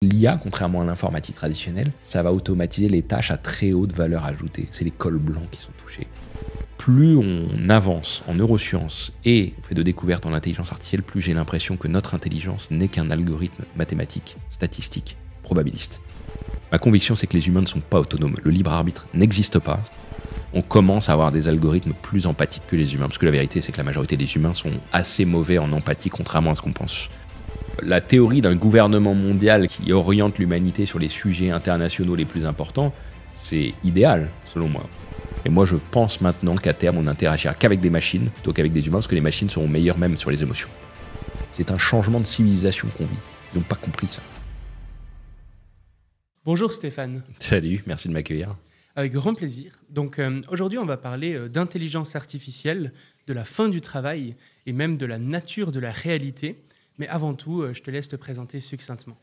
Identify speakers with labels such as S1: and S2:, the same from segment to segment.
S1: L'IA, contrairement à l'informatique traditionnelle, ça va automatiser les tâches à très haute valeur ajoutée. C'est les cols blancs qui sont touchés. Plus on avance en neurosciences et on fait de découvertes en intelligence artificielle, plus j'ai l'impression que notre intelligence n'est qu'un algorithme mathématique, statistique, probabiliste. Ma conviction, c'est que les humains ne sont pas autonomes. Le libre arbitre n'existe pas. On commence à avoir des algorithmes plus empathiques que les humains, parce que la vérité, c'est que la majorité des humains sont assez mauvais en empathie, contrairement à ce qu'on pense. La théorie d'un gouvernement mondial qui oriente l'humanité sur les sujets internationaux les plus importants, c'est idéal, selon moi. Et moi, je pense maintenant qu'à terme, on n'interagira qu'avec des machines plutôt qu'avec des humains, parce que les machines seront meilleures même sur les émotions. C'est un changement de civilisation qu'on vit. Ils n'ont pas compris ça.
S2: Bonjour Stéphane.
S1: Salut, merci de m'accueillir.
S2: Avec grand plaisir. Donc aujourd'hui, on va parler d'intelligence artificielle, de la fin du travail et même de la nature de la réalité. Mais avant tout, je te laisse te présenter succinctement.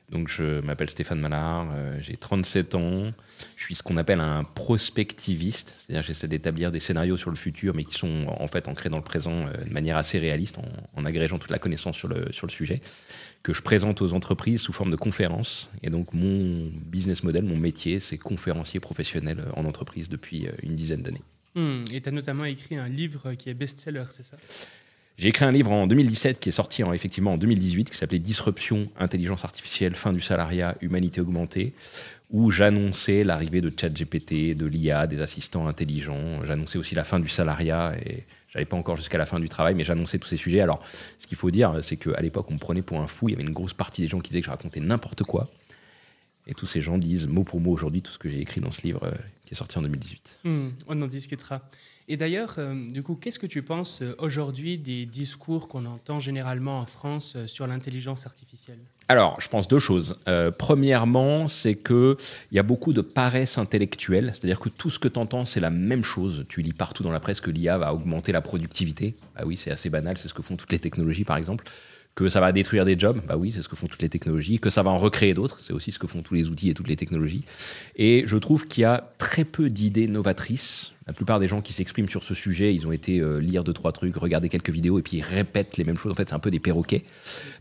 S1: Donc je m'appelle Stéphane Mallard, j'ai 37 ans, je suis ce qu'on appelle un prospectiviste, c'est-à-dire que j'essaie d'établir des scénarios sur le futur, mais qui sont en fait ancrés dans le présent de manière assez réaliste, en agrégeant toute la connaissance sur le sujet, que je présente aux entreprises sous forme de conférences. Et donc mon business model, mon métier, c'est conférencier professionnel en entreprise depuis une dizaine d'années.
S2: Et tu as notamment écrit un livre qui est best-seller, c'est ça ?
S1: J'ai écrit un livre en 2017 qui est sorti effectivement en 2018 qui s'appelait Disruption, intelligence artificielle, fin du salariat, humanité augmentée, où j'annonçais l'arrivée de ChatGPT, de l'IA, des assistants intelligents. J'annonçais aussi la fin du salariat et j'allais pas encore jusqu'à la fin du travail, mais j'annonçais tous ces sujets. Alors, ce qu'il faut dire, c'est qu'à l'époque, on me prenait pour un fou. Il y avait une grosse partie des gens qui disaient que je racontais n'importe quoi. Et tous ces gens disent mot pour mot aujourd'hui tout ce que j'ai écrit dans ce livre qui est sorti en 2018.
S2: On en discutera. Et d'ailleurs, du coup, qu'est-ce que tu penses aujourd'hui des discours qu'on entend généralement en France sur l'intelligence artificielle ?
S1: Alors, je pense deux choses. Premièrement, c'est qu'il y a beaucoup de paresse intellectuelle, c'est-à-dire que tout ce que tu entends, c'est la même chose. Tu lis partout dans la presse que l'IA va augmenter la productivité. Bah oui, c'est assez banal, c'est ce que font toutes les technologies, par exemple. Que ça va détruire des jobs, bah oui, c'est ce que font toutes les technologies. Que ça va en recréer d'autres, c'est aussi ce que font tous les outils et toutes les technologies. Et je trouve qu'il y a très peu d'idées novatrices. La plupart des gens qui s'expriment sur ce sujet, ils ont été lire 2-3 trucs, regarder quelques vidéos et puis ils répètent les mêmes choses. En fait, c'est un peu des perroquets.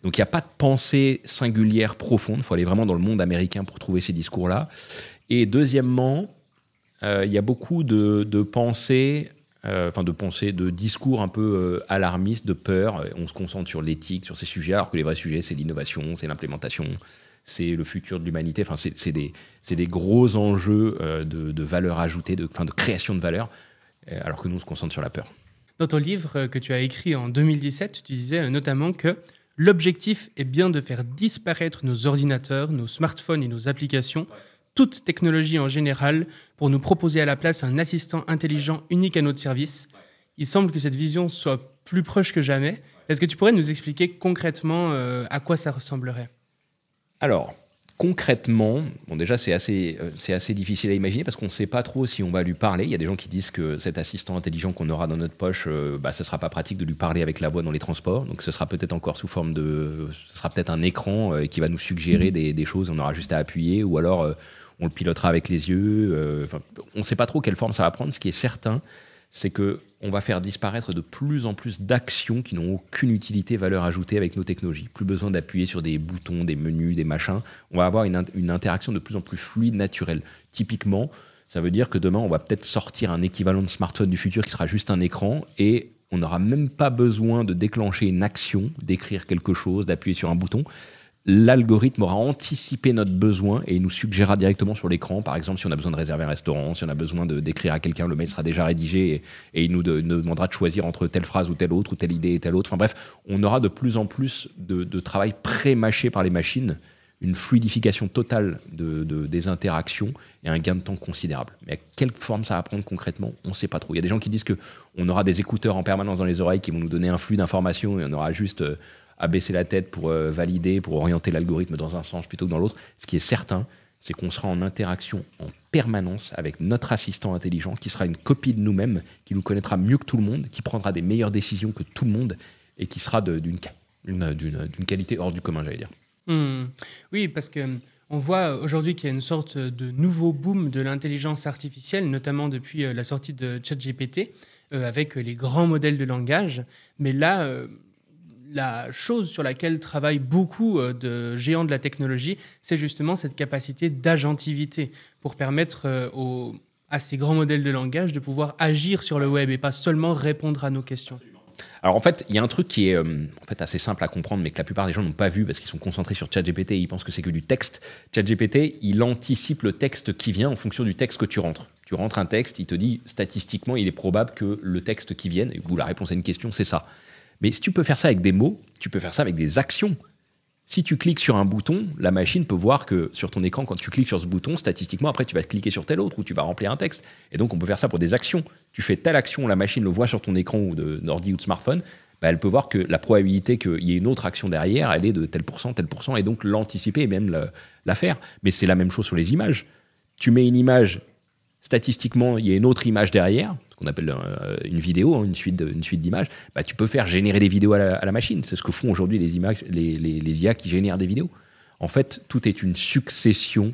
S1: Donc il n'y a pas de pensée singulière profonde. Il faut aller vraiment dans le monde américain pour trouver ces discours-là. Et deuxièmement, il y a beaucoup de pensées... de discours un peu alarmistes, de peur. On se concentre sur l'éthique, sur ces sujets, alors que les vrais sujets, c'est l'innovation, c'est l'implémentation, c'est le futur de l'humanité. Enfin, c'est des gros enjeux de valeur ajoutée, de création de valeur, alors que nous, on se concentre sur la peur.
S2: Dans ton livre que tu as écrit en 2017, tu disais notamment que l'objectif est bien de faire disparaître nos ordinateurs, nos smartphones et nos applications, toute technologie en général, pour nous proposer à la place un assistant intelligent unique à notre service. Il semble que cette vision soit plus proche que jamais. Est-ce que tu pourrais nous expliquer concrètement à quoi ça ressemblerait ?
S1: Alors, concrètement, bon déjà c'est assez difficile à imaginer parce qu'on ne sait pas trop si on va lui parler. Il y a des gens qui disent que cet assistant intelligent qu'on aura dans notre poche, ce ne sera pas pratique de lui parler avec la voix dans les transports. Donc ce sera peut-être encore sous forme ce sera peut-être un écran qui va nous suggérer des choses, on aura juste à appuyer, ou alors on le pilotera avec les yeux. On ne sait pas trop quelle forme ça va prendre. Ce qui est certain, c'est qu'on va faire disparaître de plus en plus d'actions qui n'ont aucune utilité, valeur ajoutée avec nos technologies. Plus besoin d'appuyer sur des boutons, des menus, des machins. On va avoir une interaction de plus en plus fluide, naturelle. Typiquement, ça veut dire que demain, on va peut-être sortir un équivalent de smartphone du futur qui sera juste un écran et on n'aura même pas besoin de déclencher une action, d'écrire quelque chose, d'appuyer sur un bouton. L'algorithme aura anticipé notre besoin et il nous suggérera directement sur l'écran. Par exemple, si on a besoin de réserver un restaurant, si on a besoin d'écrire à quelqu'un, le mail sera déjà rédigé et il nous demandera de choisir entre telle phrase ou telle autre, ou telle idée et telle autre. Enfin bref, on aura de plus en plus de travail pré-mâché par les machines, une fluidification totale des interactions et un gain de temps considérable. Mais à quelle forme ça va prendre concrètement, on ne sait pas trop. Il y a des gens qui disent qu'on aura des écouteurs en permanence dans les oreilles qui vont nous donner un flux d'informations et on aura juste... à baisser la tête pour valider, pour orienter l'algorithme dans un sens plutôt que dans l'autre. Ce qui est certain, c'est qu'on sera en interaction en permanence avec notre assistant intelligent, qui sera une copie de nous-mêmes, qui nous connaîtra mieux que tout le monde, qui prendra des meilleures décisions que tout le monde, et qui sera d'une qualité hors du commun, j'allais dire.
S2: Oui, parce qu'on voit aujourd'hui qu'il y a une sorte de nouveau boom de l'intelligence artificielle, notamment depuis la sortie de ChatGPT, avec les grands modèles de langage. Mais là... la chose sur laquelle travaillent beaucoup de géants de la technologie, c'est justement cette capacité d'agentivité pour permettre à ces grands modèles de langage de pouvoir agir sur le web et pas seulement répondre à nos questions.
S1: Alors en fait, il y a un truc qui est en fait assez simple à comprendre, mais que la plupart des gens n'ont pas vu parce qu'ils sont concentrés sur ChatGPT et ils pensent que c'est que du texte. ChatGPT, il anticipe le texte qui vient en fonction du texte que tu rentres. Tu rentres un texte, il te dit statistiquement, il est probable que le texte qui vienne, ou la réponse à une question, c'est ça. Mais si tu peux faire ça avec des mots, tu peux faire ça avec des actions. Si tu cliques sur un bouton, la machine peut voir que sur ton écran, quand tu cliques sur ce bouton, statistiquement, après, tu vas cliquer sur tel autre ou tu vas remplir un texte. Et donc, on peut faire ça pour des actions. Tu fais telle action, la machine le voit sur ton écran ou d'ordi ou de smartphone, bah, elle peut voir que la probabilité qu'il y ait une autre action derrière, elle est de tel pourcent, et donc l'anticiper et même la faire. Mais c'est la même chose sur les images. Tu mets une image, statistiquement, il y a une autre image derrière, ce qu'on appelle une vidéo, une suite d'images, bah, tu peux faire générer des vidéos à la machine. C'est ce que font aujourd'hui les IA qui génèrent des vidéos. En fait, tout est une succession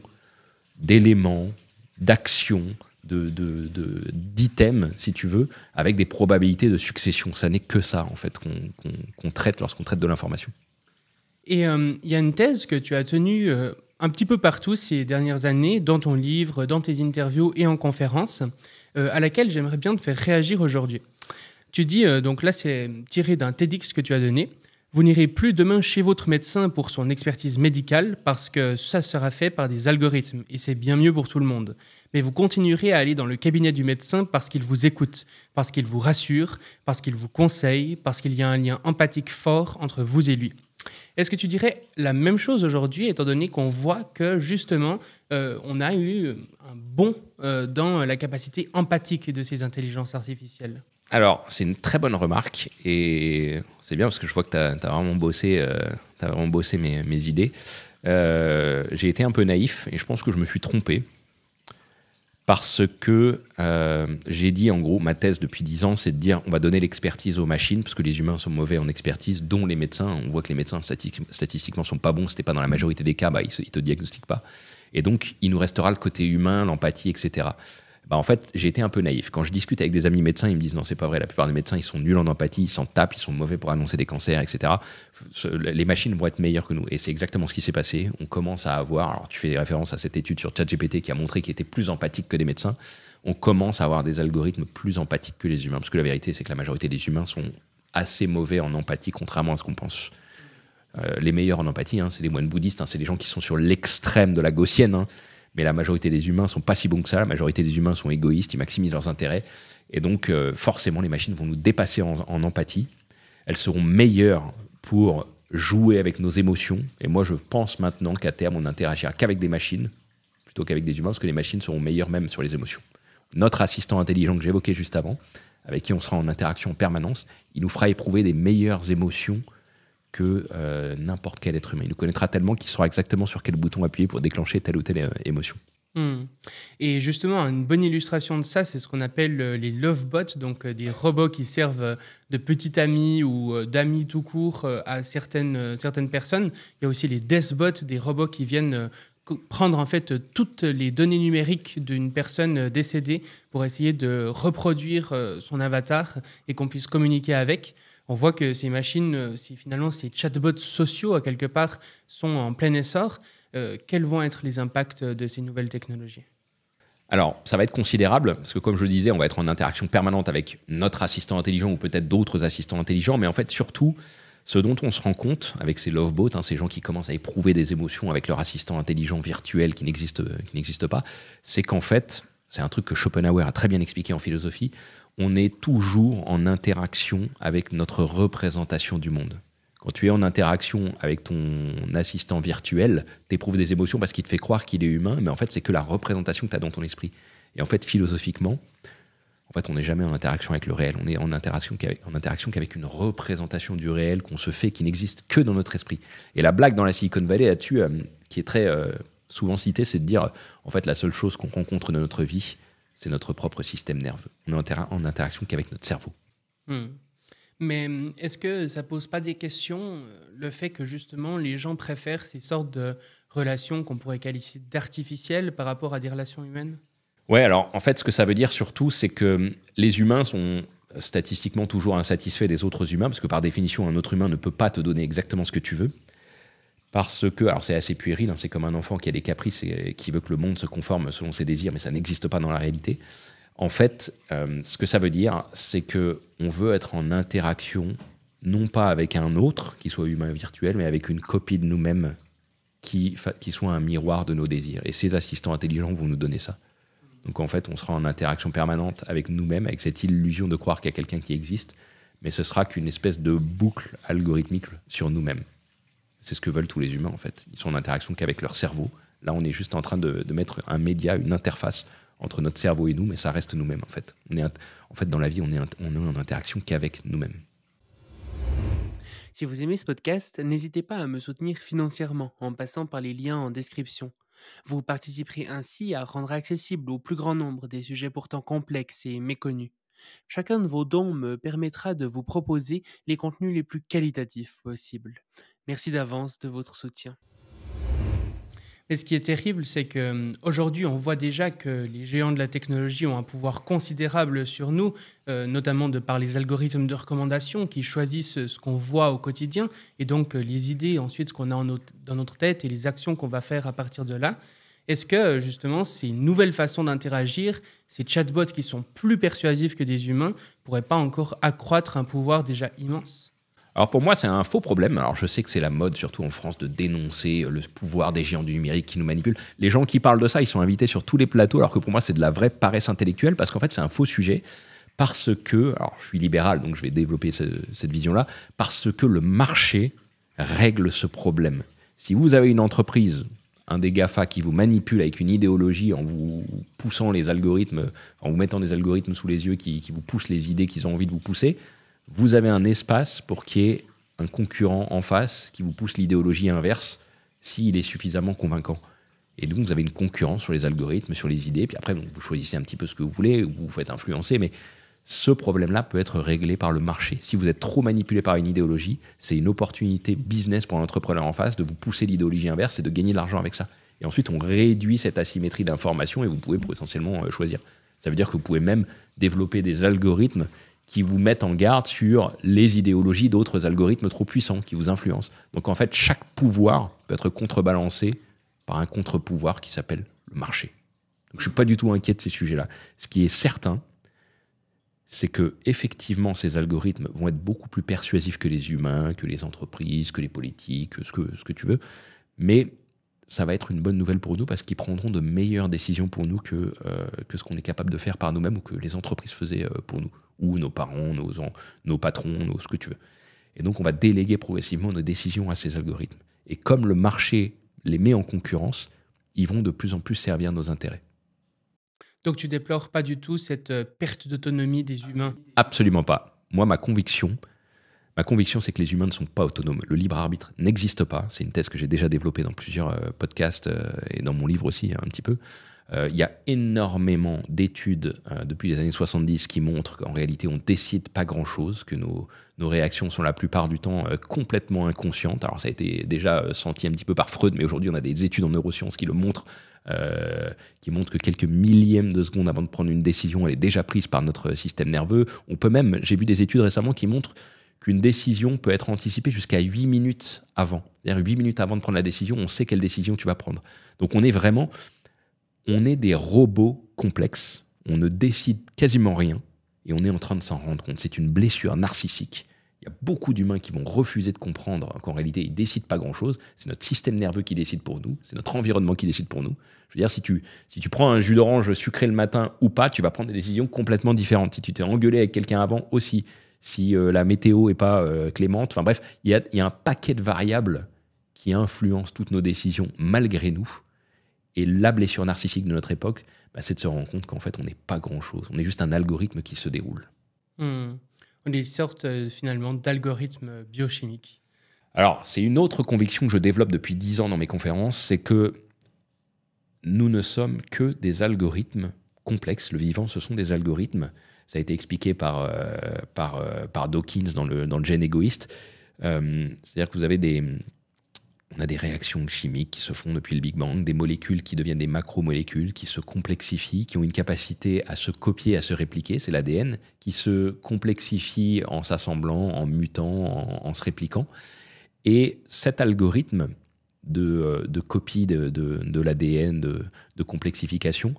S1: d'éléments, d'actions, d'items, si tu veux, avec des probabilités de succession. Ça n'est que ça, en fait, qu'on traite lorsqu'on traite de l'information.
S2: Et il y a une thèse que tu as tenue un petit peu partout ces dernières années, dans ton livre, dans tes interviews et en conférences, à laquelle j'aimerais bien te faire réagir aujourd'hui. Tu dis, donc là c'est tiré d'un TEDx que tu as donné, vous n'irez plus demain chez votre médecin pour son expertise médicale parce que ça sera fait par des algorithmes et c'est bien mieux pour tout le monde. Mais vous continuerez à aller dans le cabinet du médecin parce qu'il vous écoute, parce qu'il vous rassure, parce qu'il vous conseille, parce qu'il y a un lien empathique fort entre vous et lui. Est-ce que tu dirais la même chose aujourd'hui, étant donné qu'on voit que justement, on a eu un bond dans la capacité empathique de ces intelligences artificielles ?
S1: Alors, c'est une très bonne remarque et c'est bien parce que je vois que tu as vraiment bossé, mes idées. J'ai été un peu naïf et je pense que je me suis trompé parce que j'ai dit, en gros, ma thèse depuis 10 ans, c'est de dire on va donner l'expertise aux machines parce que les humains sont mauvais en expertise, dont les médecins. On voit que les médecins, statistiquement, sont pas bons. C'était pas dans la majorité des cas, bah, ils te diagnostiquent pas. Et donc, il nous restera le côté humain, l'empathie, etc. Bah, en fait, j'ai été un peu naïf. Quand je discute avec des amis médecins, ils me disent non, c'est pas vrai. La plupart des médecins, ils sont nuls en empathie, ils s'en tapent, ils sont mauvais pour annoncer des cancers, etc. Les machines vont être meilleures que nous. Et c'est exactement ce qui s'est passé. On commence à avoir, alors tu fais référence à cette étude sur ChatGPT qui a montré qu'il était plus empathique que des médecins. On commence à avoir des algorithmes plus empathiques que les humains. Parce que la vérité, c'est que la majorité des humains sont assez mauvais en empathie, contrairement à ce qu'on pense. Les meilleurs en empathie, c'est les moines bouddhistes, c'est les gens qui sont sur l'extrême de la gaussienne, mais la majorité des humains sont pas si bons que ça. La majorité des humains sont égoïstes, ils maximisent leurs intérêts. Et donc, forcément, les machines vont nous dépasser en empathie. Elles seront meilleures pour jouer avec nos émotions. Et moi, je pense maintenant qu'à terme, on n'interagira qu'avec des machines plutôt qu'avec des humains, parce que les machines seront meilleures même sur les émotions. Notre assistant intelligent que j'évoquais juste avant, avec qui on sera en interaction en permanence, il nous fera éprouver des meilleures émotions que n'importe quel être humain. Il nous connaîtra tellement qu'il saura exactement sur quel bouton appuyer pour déclencher telle ou telle émotion.
S2: Et justement, une bonne illustration de ça, c'est ce qu'on appelle les lovebots, donc des robots qui servent de petits amis ou d'amis tout court à certaines personnes. Il y a aussi les deathbots, des robots qui viennent prendre en fait toutes les données numériques d'une personne décédée pour essayer de reproduire son avatar et qu'on puisse communiquer avec. On voit que ces machines, finalement ces chatbots sociaux, à quelque part, sont en plein essor. Quels vont être les impacts de ces nouvelles technologies ?
S1: Alors, ça va être considérable, parce que comme je le disais, on va être en interaction permanente avec notre assistant intelligent ou peut-être d'autres assistants intelligents, mais en fait, surtout, ce dont on se rend compte avec ces lovebots, ces gens qui commencent à éprouver des émotions avec leur assistant intelligent virtuel qui n'existe pas, c'est qu'en fait, c'est un truc que Schopenhauer a très bien expliqué en philosophie, on est toujours en interaction avec notre représentation du monde. Quand tu es en interaction avec ton assistant virtuel, tu éprouves des émotions parce qu'il te fait croire qu'il est humain, mais en fait, c'est que la représentation que tu as dans ton esprit. Et en fait, philosophiquement, on n'est jamais en interaction avec le réel. On est en interaction qu'avec une représentation du réel qu'on se fait, qui n'existe que dans notre esprit. Et la blague dans la Silicon Valley là-dessus, qui est très souvent citée, c'est de dire, en fait, la seule chose qu'on rencontre dans notre vie, c'est notre propre système nerveux. On est en interaction qu'avec notre cerveau.
S2: Mais est-ce que ça pose pas des questions, le fait que justement les gens préfèrent ces sortes de relations qu'on pourrait qualifier d'artificielles par rapport à des relations humaines ?
S1: Ouais, alors en fait, ce que ça veut dire surtout, c'est que les humains sont statistiquement toujours insatisfait des autres humains, parce que par définition, un autre humain ne peut pas te donner exactement ce que tu veux. Parce que, alors c'est assez puéril, c'est comme un enfant qui a des caprices et qui veut que le monde se conforme selon ses désirs, mais ça n'existe pas dans la réalité. En fait, ce que ça veut dire, c'est qu'on veut être en interaction, non pas avec un autre, qui soit humain ou virtuel, mais avec une copie de nous-mêmes qui soit un miroir de nos désirs. Et ces assistants intelligents vont nous donner ça. Donc en fait, on sera en interaction permanente avec nous-mêmes, avec cette illusion de croire qu'il y a quelqu'un qui existe, mais ce sera qu'une espèce de boucle algorithmique sur nous-mêmes. C'est ce que veulent tous les humains, en fait. Ils sont en interaction qu'avec leur cerveau. Là, on est juste en train de mettre un média, une interface entre notre cerveau et nous, mais ça reste nous-mêmes, en fait. En fait, dans la vie, on est en interaction qu'avec nous-mêmes.
S2: Si vous aimez ce podcast, n'hésitez pas à me soutenir financièrement en passant par les liens en description. Vous participerez ainsi à rendre accessible au plus grand nombre des sujets pourtant complexes et méconnus. Chacun de vos dons me permettra de vous proposer les contenus les plus qualitatifs possibles. Merci d'avance de votre soutien. Et ce qui est terrible, c'est qu'aujourd'hui, on voit déjà que les géants de la technologie ont un pouvoir considérable sur nous, notamment de par les algorithmes de recommandation qui choisissent ce qu'on voit au quotidien et donc les idées ensuite qu'on a dans notre tête et les actions qu'on va faire à partir de là. Est-ce que justement ces nouvelles façons d'interagir, ces chatbots qui sont plus persuasifs que des humains, pourraient pas encore accroître un pouvoir déjà immense ?
S1: Alors pour moi, c'est un faux problème. Alors je sais que c'est la mode, surtout en France, de dénoncer le pouvoir des géants du numérique qui nous manipulent. Les gens qui parlent de ça, ils sont invités sur tous les plateaux, alors que pour moi, c'est de la vraie paresse intellectuelle, parce qu'en fait, c'est un faux sujet. Parce que, alors je suis libéral, donc je vais développer cette vision-là, parce que le marché règle ce problème. Si vous avez une entreprise, un des GAFA qui vous manipule avec une idéologie en vous poussant les algorithmes, en vous mettant des algorithmes sous les yeux qui vous poussent les idées qu'ils ont envie de vous pousser, vous avez un espace pour qu'il y ait un concurrent en face qui vous pousse l'idéologie inverse s'il est suffisamment convaincant. Et donc, vous avez une concurrence sur les algorithmes, sur les idées, puis après, vous choisissez un petit peu ce que vous voulez, ou vous vous faites influencer, mais ce problème-là peut être réglé par le marché. Si vous êtes trop manipulé par une idéologie, c'est une opportunité business pour l'entrepreneur en face de vous pousser l'idéologie inverse et de gagner de l'argent avec ça. Et ensuite, on réduit cette asymétrie d'information et vous pouvez potentiellement choisir. Ça veut dire que vous pouvez même développer des algorithmes qui vous mettent en garde sur les idéologies d'autres algorithmes trop puissants qui vous influencent. Donc en fait, chaque pouvoir peut être contrebalancé par un contre-pouvoir qui s'appelle le marché. Donc je ne suis pas du tout inquiet de ces sujets-là. Ce qui est certain, c'est que effectivement, ces algorithmes vont être beaucoup plus persuasifs que les humains, que les entreprises, que les politiques, ce que tu veux. Mais ça va être une bonne nouvelle pour nous parce qu'ils prendront de meilleures décisions pour nous que ce qu'on est capable de faire par nous-mêmes ou que les entreprises faisaient pour nous. Ou nos parents, nos patrons, ce que tu veux. Et donc, on va déléguer progressivement nos décisions à ces algorithmes. Et comme le marché les met en concurrence, ils vont de plus en plus servir nos intérêts.
S2: Donc, tu déplores pas du tout cette perte d'autonomie des humains ?
S1: Absolument pas. Moi, ma conviction, c'est que les humains ne sont pas autonomes. Le libre arbitre n'existe pas. C'est une thèse que j'ai déjà développée dans plusieurs podcasts et dans mon livre aussi, un petit peu. Il y a énormément d'études depuis les années 70 qui montrent qu'en réalité, on ne décide pas grand-chose, que nos réactions sont la plupart du temps complètement inconscientes. Alors ça a été déjà senti un petit peu par Freud, mais aujourd'hui, on a des études en neurosciences qui le montrent, qui montrent que quelques millièmes de seconde avant de prendre une décision, elle est déjà prise par notre système nerveux. On peut même, j'ai vu des études récemment qui montrent qu'une décision peut être anticipée jusqu'à 8 minutes avant. C'est-à-dire 8 minutes avant de prendre la décision, on sait quelle décision tu vas prendre. Donc on est des robots complexes, on ne décide quasiment rien et on est en train de s'en rendre compte. C'est une blessure narcissique. Il y a beaucoup d'humains qui vont refuser de comprendre qu'en réalité, ils ne décident pas grand-chose. C'est notre système nerveux qui décide pour nous, c'est notre environnement qui décide pour nous. Je veux dire, si tu prends un jus d'orange sucré le matin ou pas, tu vas prendre des décisions complètement différentes. Si tu t'es engueulé avec quelqu'un avant aussi, si la météo n'est pas clémente, enfin bref, il y a un paquet de variables qui influencent toutes nos décisions malgré nous. Et la blessure narcissique de notre époque, c'est de se rendre compte qu'en fait, on n'est pas grand-chose. On est juste un algorithme qui se déroule.
S2: On est une sorte, finalement, d'algorithme biochimique.
S1: Alors, c'est une autre conviction que je développe depuis 10 ans dans mes conférences, c'est que nous ne sommes que des algorithmes complexes. Le vivant, ce sont des algorithmes. Ça a été expliqué par Dawkins dans le gène égoïste. C'est-à-dire que vous avez On a des réactions chimiques qui se font depuis le Big Bang, des molécules qui deviennent des macromolécules, qui se complexifient, qui ont une capacité à se copier, à se répliquer, c'est l'ADN, qui se complexifie en s'assemblant, en mutant, en se répliquant. Et cet algorithme de copie de l'ADN, de complexification,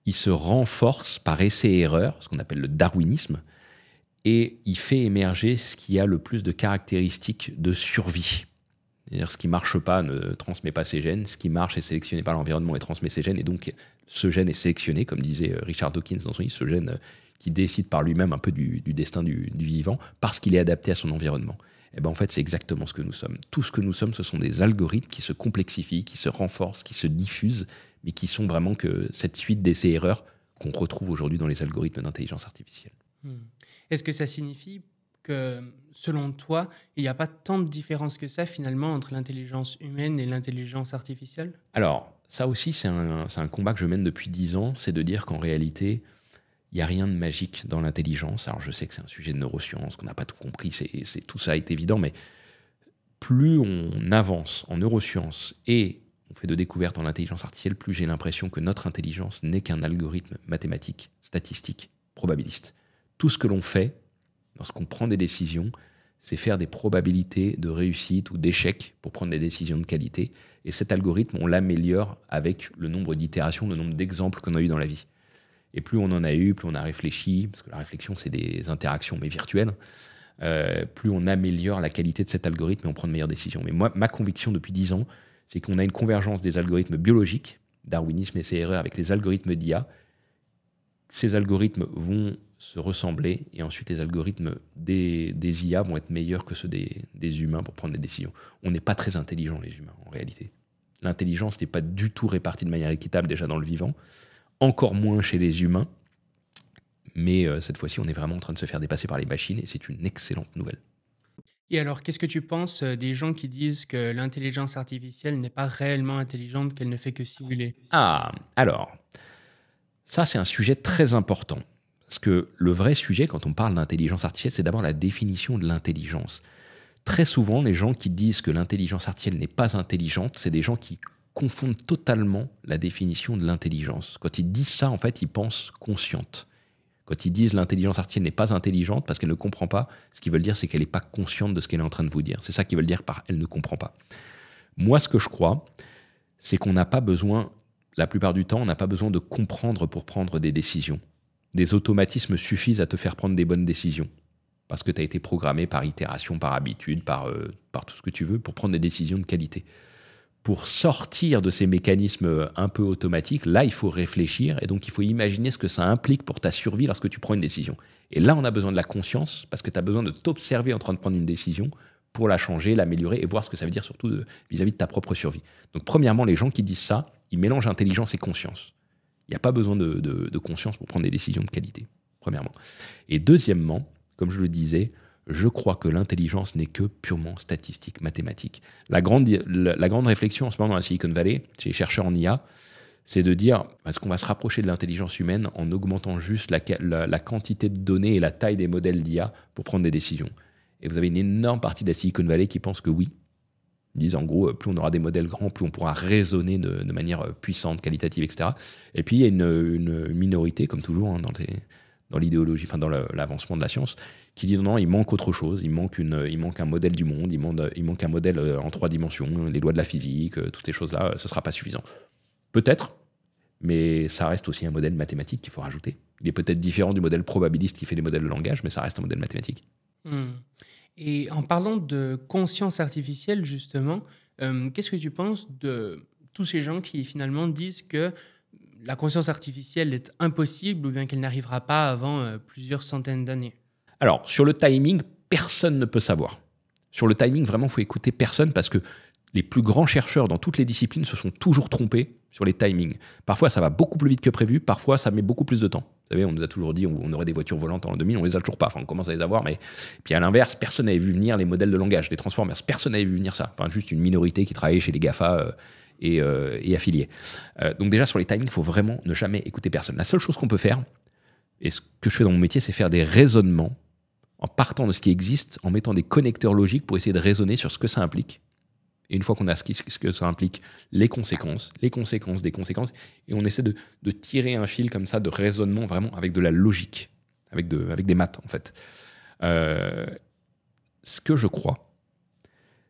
S1: il se renforce par essai-erreur, ce qu'on appelle le darwinisme, et il fait émerger ce qui a le plus de caractéristiques de survie. C'est-à-dire, ce qui ne marche pas ne transmet pas ses gènes, ce qui marche est sélectionné par l'environnement et transmet ses gènes, et donc ce gène est sélectionné, comme disait Richard Dawkins dans son livre, ce gène qui décide par lui-même un peu du destin du vivant, parce qu'il est adapté à son environnement. Et ben en fait, c'est exactement ce que nous sommes. Tout ce que nous sommes, ce sont des algorithmes qui se complexifient, qui se renforcent, qui se diffusent, mais qui sont vraiment que cette suite d'essais-erreurs qu'on retrouve aujourd'hui dans les algorithmes d'intelligence artificielle.
S2: Est-ce que ça signifie que, selon toi, il n'y a pas tant de différence que ça, finalement, entre l'intelligence humaine et l'intelligence artificielle ?
S1: Alors, ça aussi, c'est un combat que je mène depuis 10 ans, c'est de dire qu'en réalité, il n'y a rien de magique dans l'intelligence. Alors, je sais que c'est un sujet de neurosciences, qu'on n'a pas tout compris, tout ça est évident, mais plus on avance en neurosciences et on fait de découvertes en intelligence artificielle, plus j'ai l'impression que notre intelligence n'est qu'un algorithme mathématique, statistique, probabiliste. Tout ce que l'on fait, lorsqu'on prend des décisions, c'est faire des probabilités de réussite ou d'échec pour prendre des décisions de qualité. Et cet algorithme, on l'améliore avec le nombre d'itérations, le nombre d'exemples qu'on a eu dans la vie. Et plus on en a eu, plus on a réfléchi, parce que la réflexion, c'est des interactions, mais virtuelles, plus on améliore la qualité de cet algorithme et on prend de meilleures décisions. Mais moi, ma conviction depuis 10 ans, c'est qu'on a une convergence des algorithmes biologiques, darwinisme et ses erreurs, avec les algorithmes d'IA. Ces algorithmes vont se ressembler et ensuite les algorithmes des IA vont être meilleurs que ceux des humains pour prendre des décisions. On n'est pas très intelligents, les humains, en réalité. L'intelligence n'est pas du tout répartie de manière équitable déjà dans le vivant, encore moins chez les humains, mais cette fois-ci, on est vraiment en train de se faire dépasser par les machines et c'est une excellente nouvelle.
S2: Et alors, qu'est-ce que tu penses des gens qui disent que l'intelligence artificielle n'est pas réellement intelligente, qu'elle ne fait que simuler ?
S1: Ah, alors, ça c'est un sujet très important. Parce que le vrai sujet, quand on parle d'intelligence artificielle, c'est d'abord la définition de l'intelligence. Très souvent, les gens qui disent que l'intelligence artificielle n'est pas intelligente, c'est des gens qui confondent totalement la définition de l'intelligence. Quand ils disent ça, en fait, ils pensent consciente. Quand ils disent l'intelligence artificielle n'est pas intelligente parce qu'elle ne comprend pas, ce qu'ils veulent dire, c'est qu'elle n'est pas consciente de ce qu'elle est en train de vous dire. C'est ça qu'ils veulent dire par « elle ne comprend pas ». Moi, ce que je crois, c'est qu'on n'a pas besoin, la plupart du temps, on n'a pas besoin de comprendre pour prendre des décisions. Des automatismes suffisent à te faire prendre des bonnes décisions. Parce que tu as été programmé par itération, par habitude, par tout ce que tu veux, pour prendre des décisions de qualité. Pour sortir de ces mécanismes un peu automatiques, là, il faut réfléchir et donc il faut imaginer ce que ça implique pour ta survie lorsque tu prends une décision. Et là, on a besoin de la conscience parce que tu as besoin de t'observer en train de prendre une décision pour la changer, l'améliorer et voir ce que ça veut dire surtout vis-à-vis de ta propre survie. Donc, premièrement, les gens qui disent ça, ils mélangent intelligence et conscience. Il n'y a pas besoin de conscience pour prendre des décisions de qualité, premièrement. Et deuxièmement, comme je le disais, je crois que l'intelligence n'est que purement statistique, mathématique. La grande réflexion en ce moment dans la Silicon Valley, chez les chercheurs en IA, c'est de dire est-ce qu'on va se rapprocher de l'intelligence humaine en augmentant juste la quantité de données et la taille des modèles d'IA pour prendre des décisions. Et vous avez une énorme partie de la Silicon Valley qui pense que oui. Ils disent en gros, plus on aura des modèles grands, plus on pourra raisonner de manière puissante, qualitative, etc. Et puis il y a une minorité, comme toujours, hein, dans l'idéologie, enfin dans l'avancement de la science, qui dit non, il manque autre chose, il manque un modèle du monde, il manque un modèle en 3 dimensions, les lois de la physique, toutes ces choses-là, ce ne sera pas suffisant. Peut-être, mais ça reste aussi un modèle mathématique qu'il faut rajouter. Il est peut-être différent du modèle probabiliste qui fait les modèles de langage, mais ça reste un modèle mathématique.
S2: Et en parlant de conscience artificielle, justement, qu'est-ce que tu penses de tous ces gens qui finalement disent que la conscience artificielle est impossible ou bien qu'elle n'arrivera pas avant plusieurs centaines d'années ?
S1: Alors, sur le timing, personne ne peut savoir. Sur le timing, vraiment, il faut écouter personne parce que les plus grands chercheurs dans toutes les disciplines se sont toujours trompés sur les timings. Parfois, ça va beaucoup plus vite que prévu, parfois, ça met beaucoup plus de temps. Vous savez, on nous a toujours dit on aurait des voitures volantes en 2000, on les a toujours pas. Enfin, on commence à les avoir, mais... Puis à l'inverse, personne n'avait vu venir les modèles de langage, les Transformers. Personne n'avait vu venir ça. Enfin, juste une minorité qui travaillait chez les GAFA et affiliés. Donc déjà, sur les timings, il faut vraiment ne jamais écouter personne. La seule chose qu'on peut faire, et ce que je fais dans mon métier, c'est faire des raisonnements en partant de ce qui existe, en mettant des connecteurs logiques pour essayer de raisonner sur ce que ça implique. Et une fois qu'on a ce que ça implique, les conséquences des conséquences, et on essaie de tirer un fil comme ça de raisonnement vraiment avec de la logique, avec des maths en fait. Ce que je crois,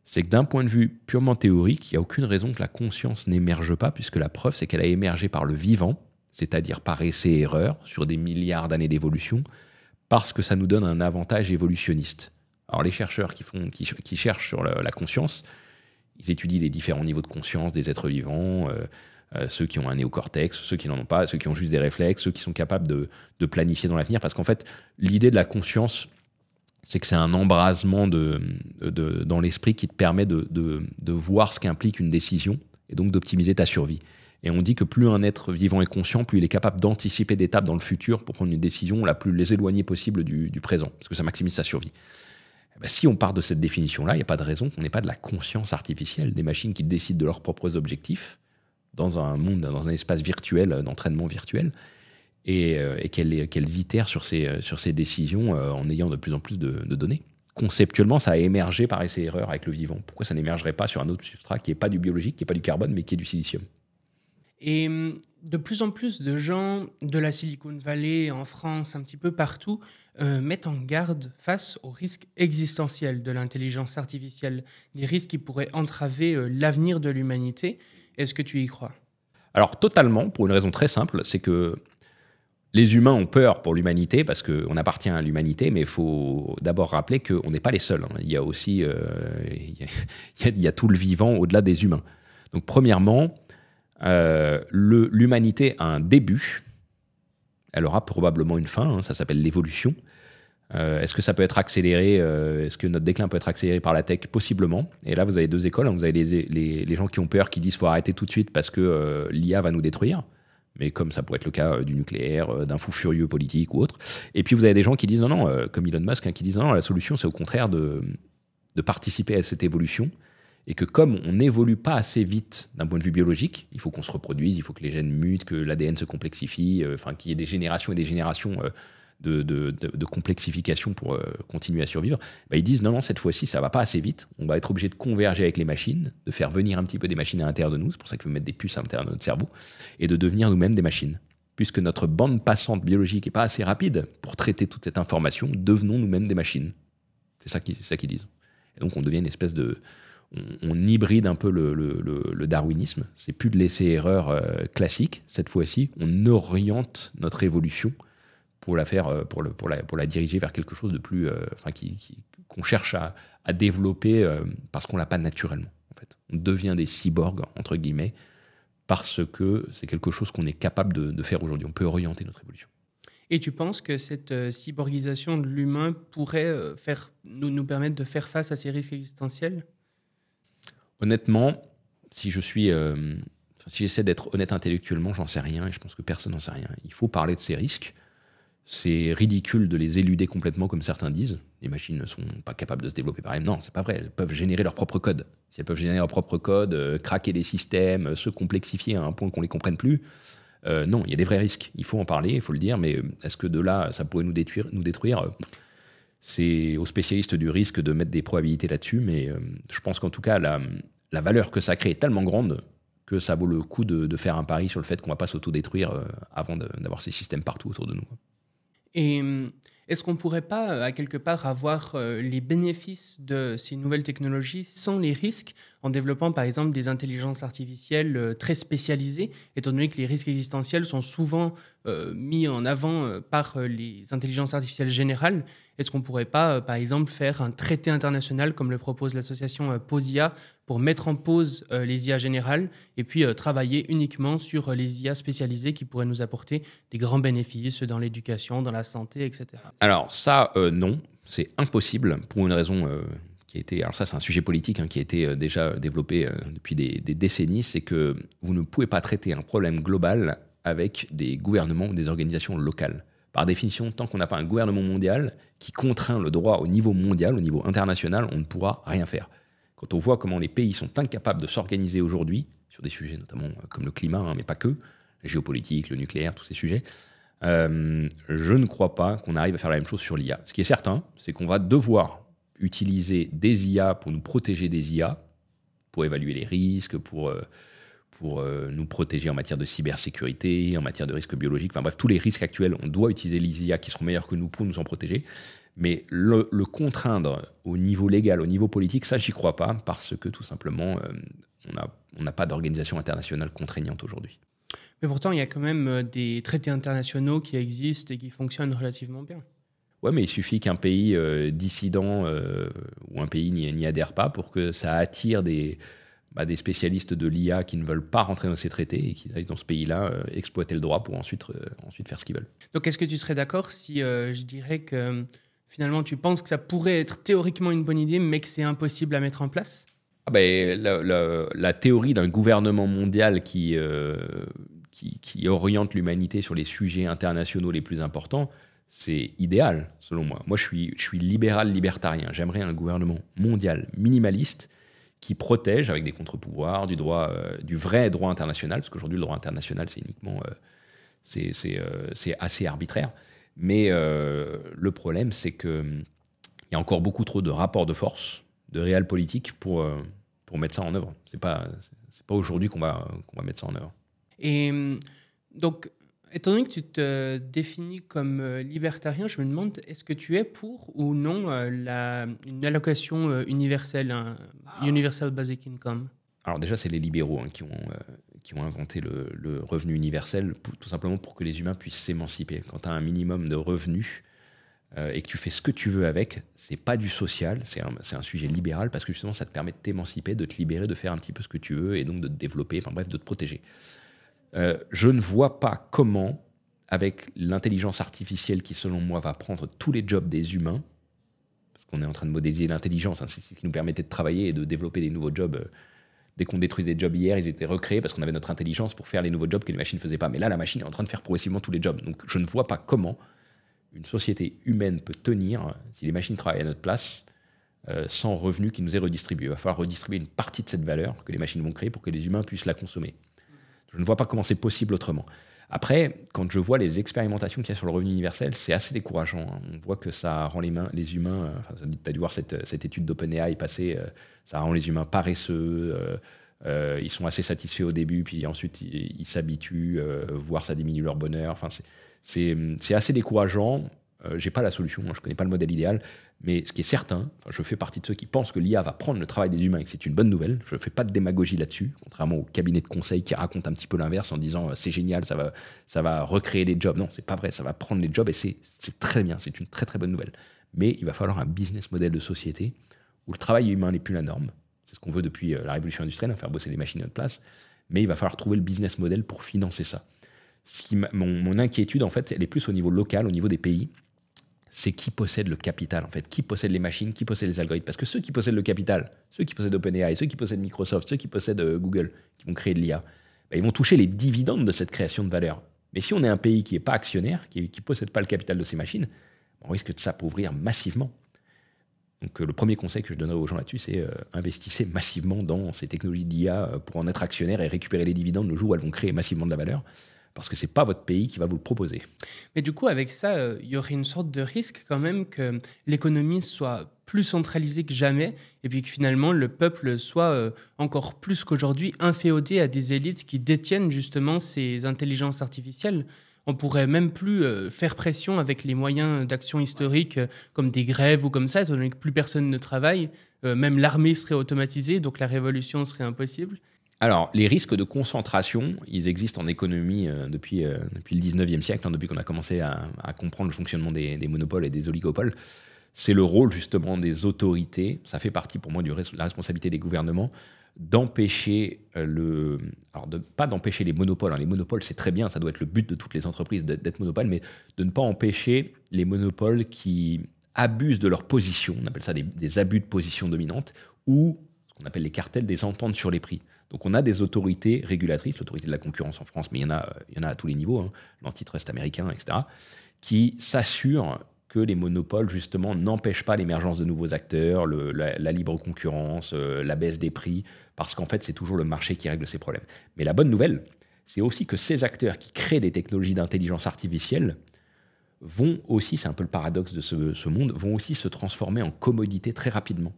S1: c'est que d'un point de vue purement théorique, il n'y a aucune raison que la conscience n'émerge pas, puisque la preuve, c'est qu'elle a émergé par le vivant, c'est-à-dire par essai-erreur, sur des milliards d'années d'évolution, parce que ça nous donne un avantage évolutionniste. Alors les chercheurs qui cherchent sur la conscience, ils étudient les différents niveaux de conscience des êtres vivants, ceux qui ont un néocortex, ceux qui n'en ont pas, ceux qui ont juste des réflexes, ceux qui sont capables de planifier dans l'avenir, parce qu'en fait, l'idée de la conscience, c'est que c'est un embrasement dans l'esprit qui te permet de voir ce qu'implique une décision et donc d'optimiser ta survie. Et on dit que plus un être vivant est conscient, plus il est capable d'anticiper des étapes dans le futur pour prendre une décision la plus éloignée possible du présent, parce que ça maximise sa survie. Et bien, si on part de cette définition-là, il n'y a pas de raison qu'on n'ait pas de la conscience artificielle, des machines qui décident de leurs propres objectifs dans un monde, dans un espace virtuel, d'entraînement virtuel, et qu'elles itèrent sur ces décisions en ayant de plus en plus de données. Conceptuellement, ça a émergé par essai-erreur avec le vivant. Pourquoi ça n'émergerait pas sur un autre substrat qui n'est pas du biologique, qui n'est pas du carbone, mais qui est du silicium?
S2: Et de plus en plus de gens de la Silicon Valley, en France, un petit peu partout, mettent en garde face aux risques existentiels de l'intelligence artificielle, des risques qui pourraient entraver l'avenir de l'humanité. Est-ce que tu y crois?
S1: Alors totalement, pour une raison très simple, c'est que les humains ont peur pour l'humanité parce qu'on appartient à l'humanité, mais il faut d'abord rappeler qu'on n'est pas les seuls. Il y a aussi il y a tout le vivant au-delà des humains. Donc premièrement, l'humanité a un début, elle aura probablement une fin, ça s'appelle l'évolution. Est-ce que ça peut être accéléré, est-ce que notre déclin peut être accéléré par la tech? Possiblement. Et là, vous avez deux écoles, vous avez les gens qui ont peur, qui disent qu'il faut arrêter tout de suite parce que l'IA va nous détruire, mais comme ça pourrait être le cas du nucléaire, d'un fou furieux politique ou autre. Et puis vous avez des gens qui disent non, comme Elon Musk, qui disent non, la solution c'est au contraire de participer à cette évolution, et que comme on n'évolue pas assez vite d'un point de vue biologique, il faut qu'on se reproduise, il faut que les gènes mutent, que l'ADN se complexifie, qu'il y ait des générations et des générations de complexification pour continuer à survivre, ils disent non, cette fois-ci, ça va pas assez vite, on va être obligé de converger avec les machines, de faire venir un petit peu des machines à l'intérieur de nous, c'est pour ça qu'il faut mettre des puces à l'intérieur de notre cerveau, et de devenir nous-mêmes des machines. Puisque notre bande passante biologique n'est pas assez rapide pour traiter toute cette information, devenons nous-mêmes des machines. C'est ça qu'ils disent. Et donc on devient une espèce de... On hybride un peu le darwinisme. C'est plus de l'essai-erreur classique. Cette fois-ci, on oriente notre évolution pour la faire, pour la diriger vers quelque chose de plus, qu'on cherche à développer parce qu'on l'a pas naturellement. En fait, on devient des cyborgs entre guillemets parce que c'est quelque chose qu'on est capable de faire aujourd'hui. On peut orienter notre évolution.
S2: Et tu penses que cette cyborgisation de l'humain pourrait nous permettre de faire face à ces risques existentiels?
S1: Honnêtement, si j'essaie d'être honnête intellectuellement, j'en sais rien et je pense que personne n'en sait rien. Il faut parler de ces risques. C'est ridicule de les éluder complètement comme certains disent. Les machines ne sont pas capables de se développer par elles. Non, c'est pas vrai. Elles peuvent générer leur propre code. Si elles peuvent générer leur propre code, craquer des systèmes, se complexifier à un point qu'on ne les comprenne plus, non, il y a des vrais risques. Il faut en parler, il faut le dire, mais est-ce que de là, ça pourrait nous détruire? C'est aux spécialistes du risque de mettre des probabilités là-dessus, mais je pense qu'en tout cas, la valeur que ça crée est tellement grande que ça vaut le coup de faire un pari sur le fait qu'on ne va pas s'autodétruire avant d'avoir ces systèmes partout autour de nous.
S2: Et est-ce qu'on ne pourrait pas, à quelque part, avoir les bénéfices de ces nouvelles technologies sans les risques, en développant par exemple des intelligences artificielles très spécialisées, étant donné que les risques existentiels sont souvent mis en avant par les intelligences artificielles générales? Est-ce qu'on ne pourrait pas, par exemple, faire un traité international, comme le propose l'association PAUSE-IA, pour mettre en pause les IA générales et puis travailler uniquement sur les IA spécialisées qui pourraient nous apporter des grands bénéfices dans l'éducation, dans la santé, etc.
S1: Alors ça, non, c'est impossible pour une raison qui a été... Alors ça, c'est un sujet politique qui a été déjà développé depuis des décennies, c'est que vous ne pouvez pas traiter un problème global avec des gouvernements ou des organisations locales. Par définition, tant qu'on n'a pas un gouvernement mondial qui contraint le droit au niveau mondial, au niveau international, on ne pourra rien faire. Quand on voit comment les pays sont incapables de s'organiser aujourd'hui, sur des sujets notamment comme le climat, mais pas que, la géopolitique, le nucléaire, tous ces sujets, je ne crois pas qu'on arrive à faire la même chose sur l'IA. Ce qui est certain, c'est qu'on va devoir utiliser des IA pour nous protéger des IA, pour évaluer les risques, pour nous protéger en matière de cybersécurité, en matière de risques biologiques. Enfin bref, tous les risques actuels, on doit utiliser les IA qui seront meilleurs que nous pour nous en protéger. Mais le contraindre au niveau légal, au niveau politique, ça, j'y crois pas, parce que tout simplement, on n'a pas d'organisation internationale contraignante aujourd'hui.
S2: Mais pourtant, il y a quand même des traités internationaux qui existent et qui fonctionnent relativement bien.
S1: Ouais, mais il suffit qu'un pays dissident ou un pays n'y adhère pas pour que ça attire des spécialistes de l'IA qui ne veulent pas rentrer dans ces traités et qui aillent dans ce pays-là exploiter le droit pour ensuite faire ce qu'ils veulent.
S2: Donc, est-ce que tu serais d'accord si je dirais que finalement, tu penses que ça pourrait être théoriquement une bonne idée, mais que c'est impossible à mettre en place ?
S1: La théorie d'un gouvernement mondial qui oriente l'humanité sur les sujets internationaux les plus importants, c'est idéal, selon moi. Moi, je suis libéral-libertarien. J'aimerais un gouvernement mondial minimaliste qui protège, avec des contre-pouvoirs, du vrai droit international, parce qu'aujourd'hui, le droit international, c'est uniquement... c'est assez arbitraire. Mais le problème, c'est qu'il y a encore beaucoup trop de rapports de force, de réel politique pour mettre ça en œuvre. C'est pas aujourd'hui qu'on va mettre ça en œuvre.
S2: Et donc, étant donné que tu te définis comme libertarien, je me demande, est-ce que tu es pour ou non une allocation universelle, Universal Basic Income ?
S1: Alors déjà, c'est les libéraux qui ont inventé le revenu universel, tout simplement pour que les humains puissent s'émanciper. Quand tu as un minimum de revenus et que tu fais ce que tu veux avec, c'est pas du social, c'est un sujet libéral, parce que justement, ça te permet de t'émanciper, de te libérer, de faire un petit peu ce que tu veux, et donc de te développer, enfin bref, de te protéger. Je ne vois pas comment, avec l'intelligence artificielle qui, selon moi, va prendre tous les jobs des humains, parce qu'on est en train de modéliser l'intelligence, c'est ce qui nous permettait de travailler et de développer des nouveaux jobs. Dès qu'on détruisait des jobs hier, ils étaient recréés parce qu'on avait notre intelligence pour faire les nouveaux jobs que les machines ne faisaient pas. Mais là, la machine est en train de faire progressivement tous les jobs. Donc je ne vois pas comment une société humaine peut tenir si les machines travaillent à notre place sans revenus qui nous est redistribué. Il va falloir redistribuer une partie de cette valeur que les machines vont créer pour que les humains puissent la consommer. Je ne vois pas comment c'est possible autrement. Après, quand je vois les expérimentations qu'il y a sur le revenu universel, c'est assez décourageant. On voit que ça rend les humains... tu as dû voir cette étude d'OpenAI passer, ça rend les humains paresseux, ils sont assez satisfaits au début, puis ensuite ils s'habituent, voire ça diminue leur bonheur. Enfin, c'est assez décourageant. J'ai pas la solution, je connais pas le modèle idéal, mais ce qui est certain, je fais partie de ceux qui pensent que l'IA va prendre le travail des humains et que c'est une bonne nouvelle. Je fais pas de démagogie là-dessus, contrairement aux cabinets de conseil qui racontent un petit peu l'inverse en disant c'est génial, ça va recréer des jobs. Non, c'est pas vrai, ça va prendre les jobs et c'est très bien, c'est une très très bonne nouvelle. Mais il va falloir un business model de société où le travail humain n'est plus la norme. C'est ce qu'on veut depuis la révolution industrielle, faire bosser les machines à notre place. Mais il va falloir trouver le business model pour financer ça. Mon inquiétude, en fait, elle est plus au niveau local, au niveau des pays. C'est qui possède le capital, en fait. Qui possède les machines, qui possède les algorithmes. Parce que ceux qui possèdent le capital, ceux qui possèdent OpenAI, ceux qui possèdent Microsoft, ceux qui possèdent Google, qui vont créer de l'IA, ils vont toucher les dividendes de cette création de valeur. Mais si on est un pays qui n'est pas actionnaire, qui ne possède pas le capital de ces machines, on risque de s'appauvrir massivement. Donc le premier conseil que je donnerais aux gens là-dessus, c'est investissez massivement dans ces technologies d'IA pour en être actionnaire et récupérer les dividendes le jour où elles vont créer massivement de la valeur. Parce que ce n'est pas votre pays qui va vous le proposer.
S2: Mais du coup, avec ça, il y aurait une sorte de risque quand même que l'économie soit plus centralisée que jamais et puis que finalement le peuple soit encore plus qu'aujourd'hui inféodé à des élites qui détiennent justement ces intelligences artificielles. On pourrait même plus faire pression avec les moyens d'action historique comme des grèves ou comme ça, étant donné que plus personne ne travaille. Même l'armée serait automatisée, donc la révolution serait impossible.
S1: Alors, les risques de concentration, ils existent en économie depuis le 19e siècle, depuis qu'on a commencé à comprendre le fonctionnement des monopoles et des oligopoles. C'est le rôle justement des autorités, ça fait partie pour moi de la responsabilité des gouvernements, d'empêcher pas d'empêcher les monopoles. Les monopoles, c'est très bien, ça doit être le but de toutes les entreprises d'être monopole, mais de ne pas empêcher les monopoles qui abusent de leur position, on appelle ça des abus de position dominante, ou ce qu'on appelle les cartels, des ententes sur les prix. Donc on a des autorités régulatrices, l'autorité de la concurrence en France, mais il y en a à tous les niveaux, l'antitrust américain, etc., qui s'assurent que les monopoles, justement, n'empêchent pas l'émergence de nouveaux acteurs, la libre concurrence, la baisse des prix, parce qu'en fait, c'est toujours le marché qui règle ces problèmes. Mais la bonne nouvelle, c'est aussi que ces acteurs qui créent des technologies d'intelligence artificielle vont aussi, c'est un peu le paradoxe de ce monde, vont aussi se transformer en commodité très rapidement.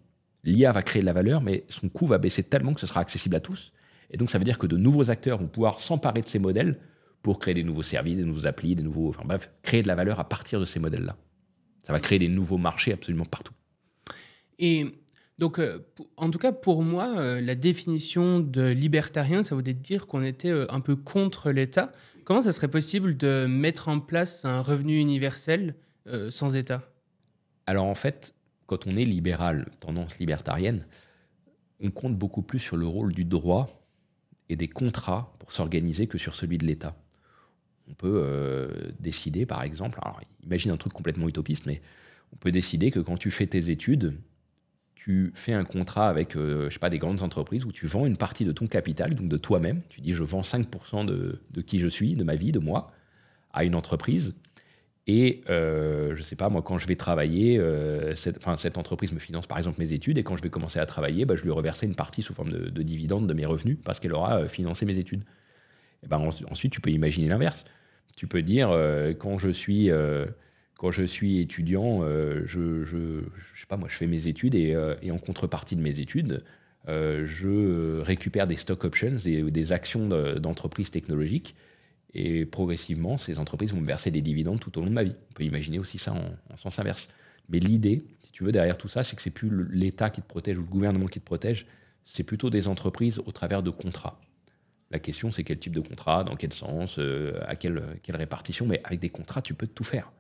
S1: L'IA va créer de la valeur, mais son coût va baisser tellement que ce sera accessible à tous. Et donc, ça veut dire que de nouveaux acteurs vont pouvoir s'emparer de ces modèles pour créer des nouveaux services, des nouveaux applis, enfin bref, créer de la valeur à partir de ces modèles-là. Ça va créer des nouveaux marchés absolument partout.
S2: Et donc, en tout cas, pour moi, la définition de libertarien, ça voulait dire qu'on était un peu contre l'État. Comment ça serait possible de mettre en place un revenu universel sans État?
S1: Alors en fait, quand on est libéral, tendance libertarienne, on compte beaucoup plus sur le rôle du droit et des contrats pour s'organiser que sur celui de l'État. On peut décider, par exemple, alors imagine un truc complètement utopiste, mais on peut décider que quand tu fais tes études, tu fais un contrat avec des grandes entreprises où tu vends une partie de ton capital, donc de toi-même. Tu dis, je vends 5% de qui je suis, de ma vie, de moi, à une entreprise. Et je ne sais pas, moi, quand je vais travailler, cette entreprise me finance par exemple mes études, et quand je vais commencer à travailler, je lui reverserai une partie sous forme de dividendes de mes revenus, parce qu'elle aura financé mes études. Et ensuite, tu peux imaginer l'inverse. Tu peux dire, quand je suis étudiant, je sais pas, moi, je fais mes études, et en contrepartie de mes études, je récupère des stock options, des actions d'entreprises technologiques. Et progressivement, ces entreprises vont me verser des dividendes tout au long de ma vie. On peut imaginer aussi ça en sens inverse. Mais l'idée, si tu veux, derrière tout ça, c'est que c'est plus l'État qui te protège ou le gouvernement qui te protège, c'est plutôt des entreprises au travers de contrats. La question, c'est quel type de contrat, dans quel sens, à quelle répartition. Mais avec des contrats, tu peux tout faire.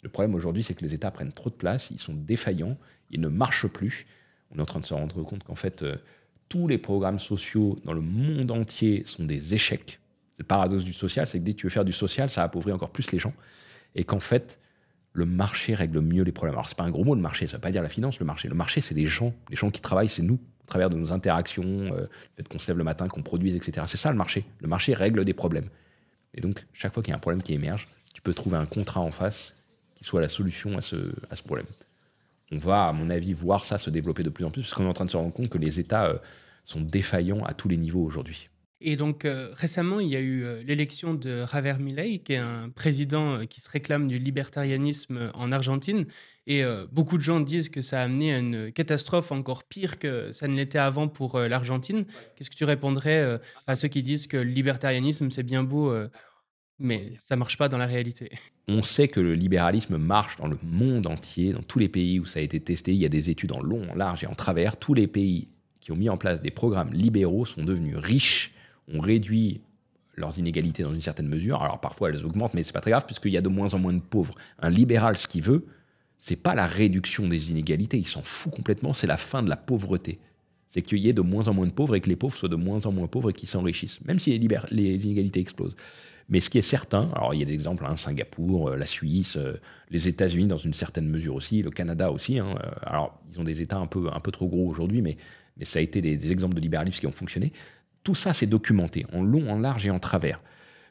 S1: Le problème aujourd'hui, c'est que les États prennent trop de place, ils sont défaillants, ils ne marchent plus. On est en train de se rendre compte qu'en fait, tous les programmes sociaux dans le monde entier sont des échecs. Le paradoxe du social, c'est que dès que tu veux faire du social, ça appauvrit encore plus les gens. Et qu'en fait, le marché règle mieux les problèmes. Alors, c'est pas un gros mot, le marché. Ça ne veut pas dire la finance, le marché. Le marché, c'est les gens. Les gens qui travaillent, c'est nous, au travers de nos interactions, le fait qu'on se lève le matin, qu'on produise, etc. C'est ça, le marché. Le marché règle des problèmes. Et donc, chaque fois qu'il y a un problème qui émerge, tu peux trouver un contrat en face qui soit la solution à ce problème. On va, à mon avis, voir ça se développer de plus en plus, parce qu'on est en train de se rendre compte que les États sont défaillants à tous les niveaux aujourd'hui.
S2: Et donc, récemment, il y a eu l'élection de Javier Milei, qui est un président qui se réclame du libertarianisme en Argentine. Et beaucoup de gens disent que ça a amené à une catastrophe encore pire que ça ne l'était avant pour l'Argentine. Qu'est-ce que tu répondrais à ceux qui disent que le libertarianisme, c'est bien beau, mais ça ne marche pas dans la réalité?
S1: On sait que le libéralisme marche dans le monde entier, dans tous les pays où ça a été testé. Il y a des études en long, en large et en travers. Tous les pays qui ont mis en place des programmes libéraux sont devenus riches, ont réduit leurs inégalités dans une certaine mesure. Alors parfois elles augmentent, mais c'est pas très grave puisqu'il y a de moins en moins de pauvres. Un libéral, ce qu'il veut, c'est pas la réduction des inégalités, il s'en fout complètement, c'est la fin de la pauvreté. C'est qu'il y ait de moins en moins de pauvres et que les pauvres soient de moins en moins pauvres et qu'ils s'enrichissent, même si les inégalités explosent. Mais ce qui est certain, alors il y a des exemples, Singapour, la Suisse, les États-Unis dans une certaine mesure aussi, le Canada aussi. Alors ils ont des États un peu trop gros aujourd'hui, mais ça a été des exemples de libéralisme qui ont fonctionné. Tout ça, c'est documenté, en long, en large et en travers.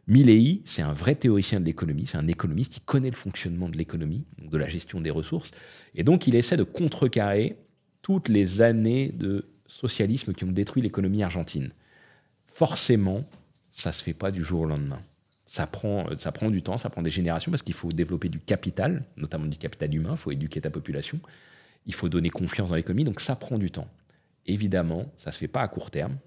S1: Milei, c'est un vrai théoricien de l'économie, c'est un économiste qui connaît le fonctionnement de l'économie, de la gestion des ressources, et donc il essaie de contrecarrer toutes les années de socialisme qui ont détruit l'économie argentine. Forcément, ça ne se fait pas du jour au lendemain. Ça prend du temps, ça prend des générations, parce qu'il faut développer du capital, notamment du capital humain, il faut éduquer ta population, il faut donner confiance dans l'économie, donc ça prend du temps. Évidemment, ça ne se fait pas à court terme.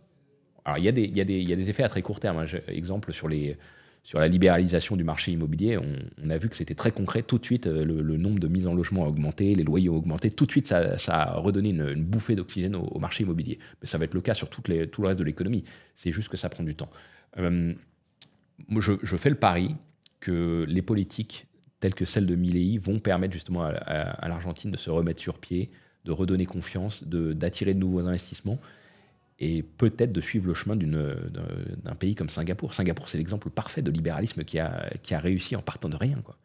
S1: Alors, il y a des effets à très court terme. Exemple, sur la libéralisation du marché immobilier, on a vu que c'était très concret. Tout de suite, le nombre de mises en logement a augmenté, les loyers ont augmenté. Tout de suite, ça a redonné une bouffée d'oxygène au marché immobilier. Mais ça va être le cas sur tout le reste de l'économie. C'est juste que ça prend du temps. Moi, je fais le pari que les politiques telles que celles de Milei vont permettre justement à l'Argentine de se remettre sur pied, de redonner confiance, d'attirer de nouveaux investissements, et peut-être de suivre le chemin d'un pays comme Singapour. Singapour, c'est l'exemple parfait de libéralisme qui a réussi en partant de rien, quoi.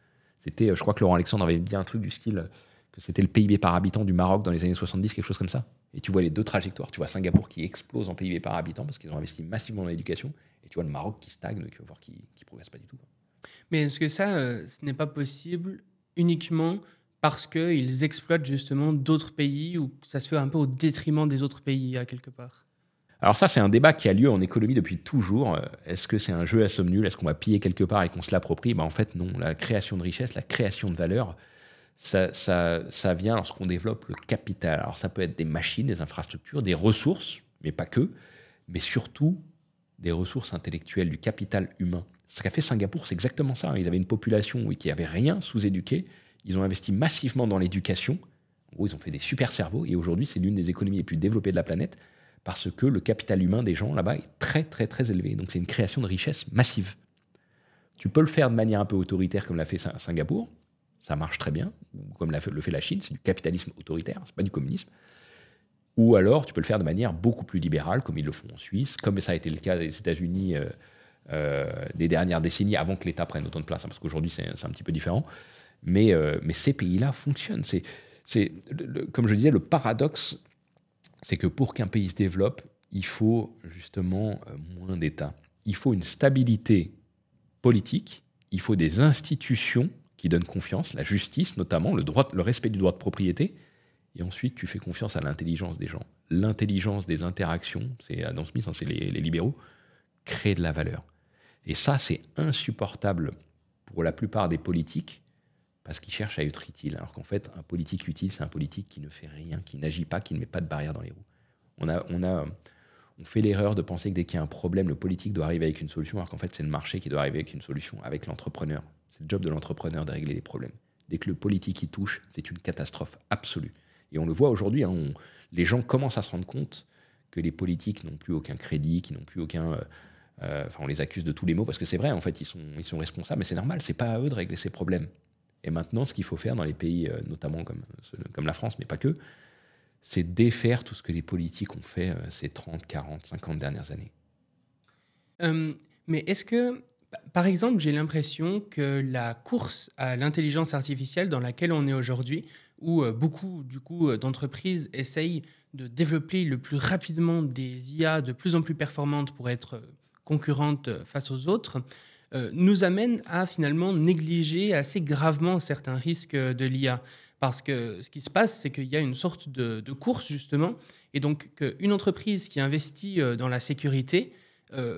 S1: Je crois que Laurent Alexandre avait dit un truc du style que c'était le PIB par habitant du Maroc dans les années 70, quelque chose comme ça. Et tu vois les deux trajectoires. Tu vois Singapour qui explose en PIB par habitant parce qu'ils ont investi massivement dans l'éducation, et tu vois le Maroc qui stagne, voire qui progresse pas du tout, quoi.
S2: Mais est-ce que ça, ce n'est pas possible uniquement parce qu'ils exploitent justement d'autres pays, ou que ça se fait un peu au détriment des autres pays, à quelque part?
S1: Alors ça, c'est un débat qui a lieu en économie depuis toujours. Est-ce que c'est un jeu à somme nulle? Est-ce qu'on va piller quelque part et qu'on se l'approprie? En fait, non. La création de richesse, la création de valeur, Ça vient lorsqu'on développe le capital. Alors ça peut être des machines, des infrastructures, des ressources, mais pas que, mais surtout des ressources intellectuelles, du capital humain. Ce qu'a fait Singapour, c'est exactement ça. Ils avaient une population qui n'avait rien, sous-éduquée. Ils ont investi massivement dans l'éducation. En gros, ils ont fait des super cerveaux. Et aujourd'hui, c'est l'une des économies les plus développées de la planète parce que le capital humain des gens là-bas est très, très, très élevé. Donc, c'est une création de richesse massive. Tu peux le faire de manière un peu autoritaire comme l'a fait Singapour. Ça marche très bien. Ou comme le fait la Chine, c'est du capitalisme autoritaire, c'est pas du communisme. Ou alors, tu peux le faire de manière beaucoup plus libérale, comme ils le font en Suisse, comme ça a été le cas des États-Unis des dernières décennies, avant que l'État prenne autant de place, hein, parce qu'aujourd'hui, c'est un petit peu différent. Mais ces pays-là fonctionnent. Comme je disais, le paradoxe, c'est que pour qu'un pays se développe, il faut justement moins d'État. Il faut une stabilité politique, il faut des institutions qui donnent confiance, la justice notamment, le respect du droit de propriété, et ensuite tu fais confiance à l'intelligence des gens. L'intelligence des interactions, c'est Adam Smith, hein, c'est les libéraux, crée de la valeur. Et ça, c'est insupportable pour la plupart des politiques, parce qu'ils cherchent à être utiles. Alors qu'en fait, un politique utile, c'est un politique qui ne fait rien, qui n'agit pas, qui ne met pas de barrière dans les roues. On fait l'erreur de penser que dès qu'il y a un problème, le politique doit arriver avec une solution, alors qu'en fait, c'est le marché qui doit arriver avec une solution, avec l'entrepreneur. C'est le job de l'entrepreneur de régler les problèmes. Dès que le politique y touche, c'est une catastrophe absolue. Et on le voit aujourd'hui, hein, les gens commencent à se rendre compte que les politiques n'ont plus aucun crédit, qu'ils n'ont plus aucun... on les accuse de tous les maux, parce que c'est vrai, en fait, ils sont responsables, mais c'est normal, c'est pas à eux de régler ces problèmes. Et maintenant, ce qu'il faut faire dans les pays, notamment comme la France, mais pas que, c'est défaire tout ce que les politiques ont fait ces 30, 40, 50 dernières années.
S2: Mais est-ce que, par exemple, j'ai l'impression que la course à l'intelligence artificielle dans laquelle on est aujourd'hui, où beaucoup d'entreprises essayent de développer le plus rapidement des IA de plus en plus performantes pour être concurrentes face aux autres, nous amène à finalement négliger assez gravement certains risques de l'IA. Parce que ce qui se passe, c'est qu'il y a une sorte de course, justement, et donc qu'une entreprise qui investit dans la sécurité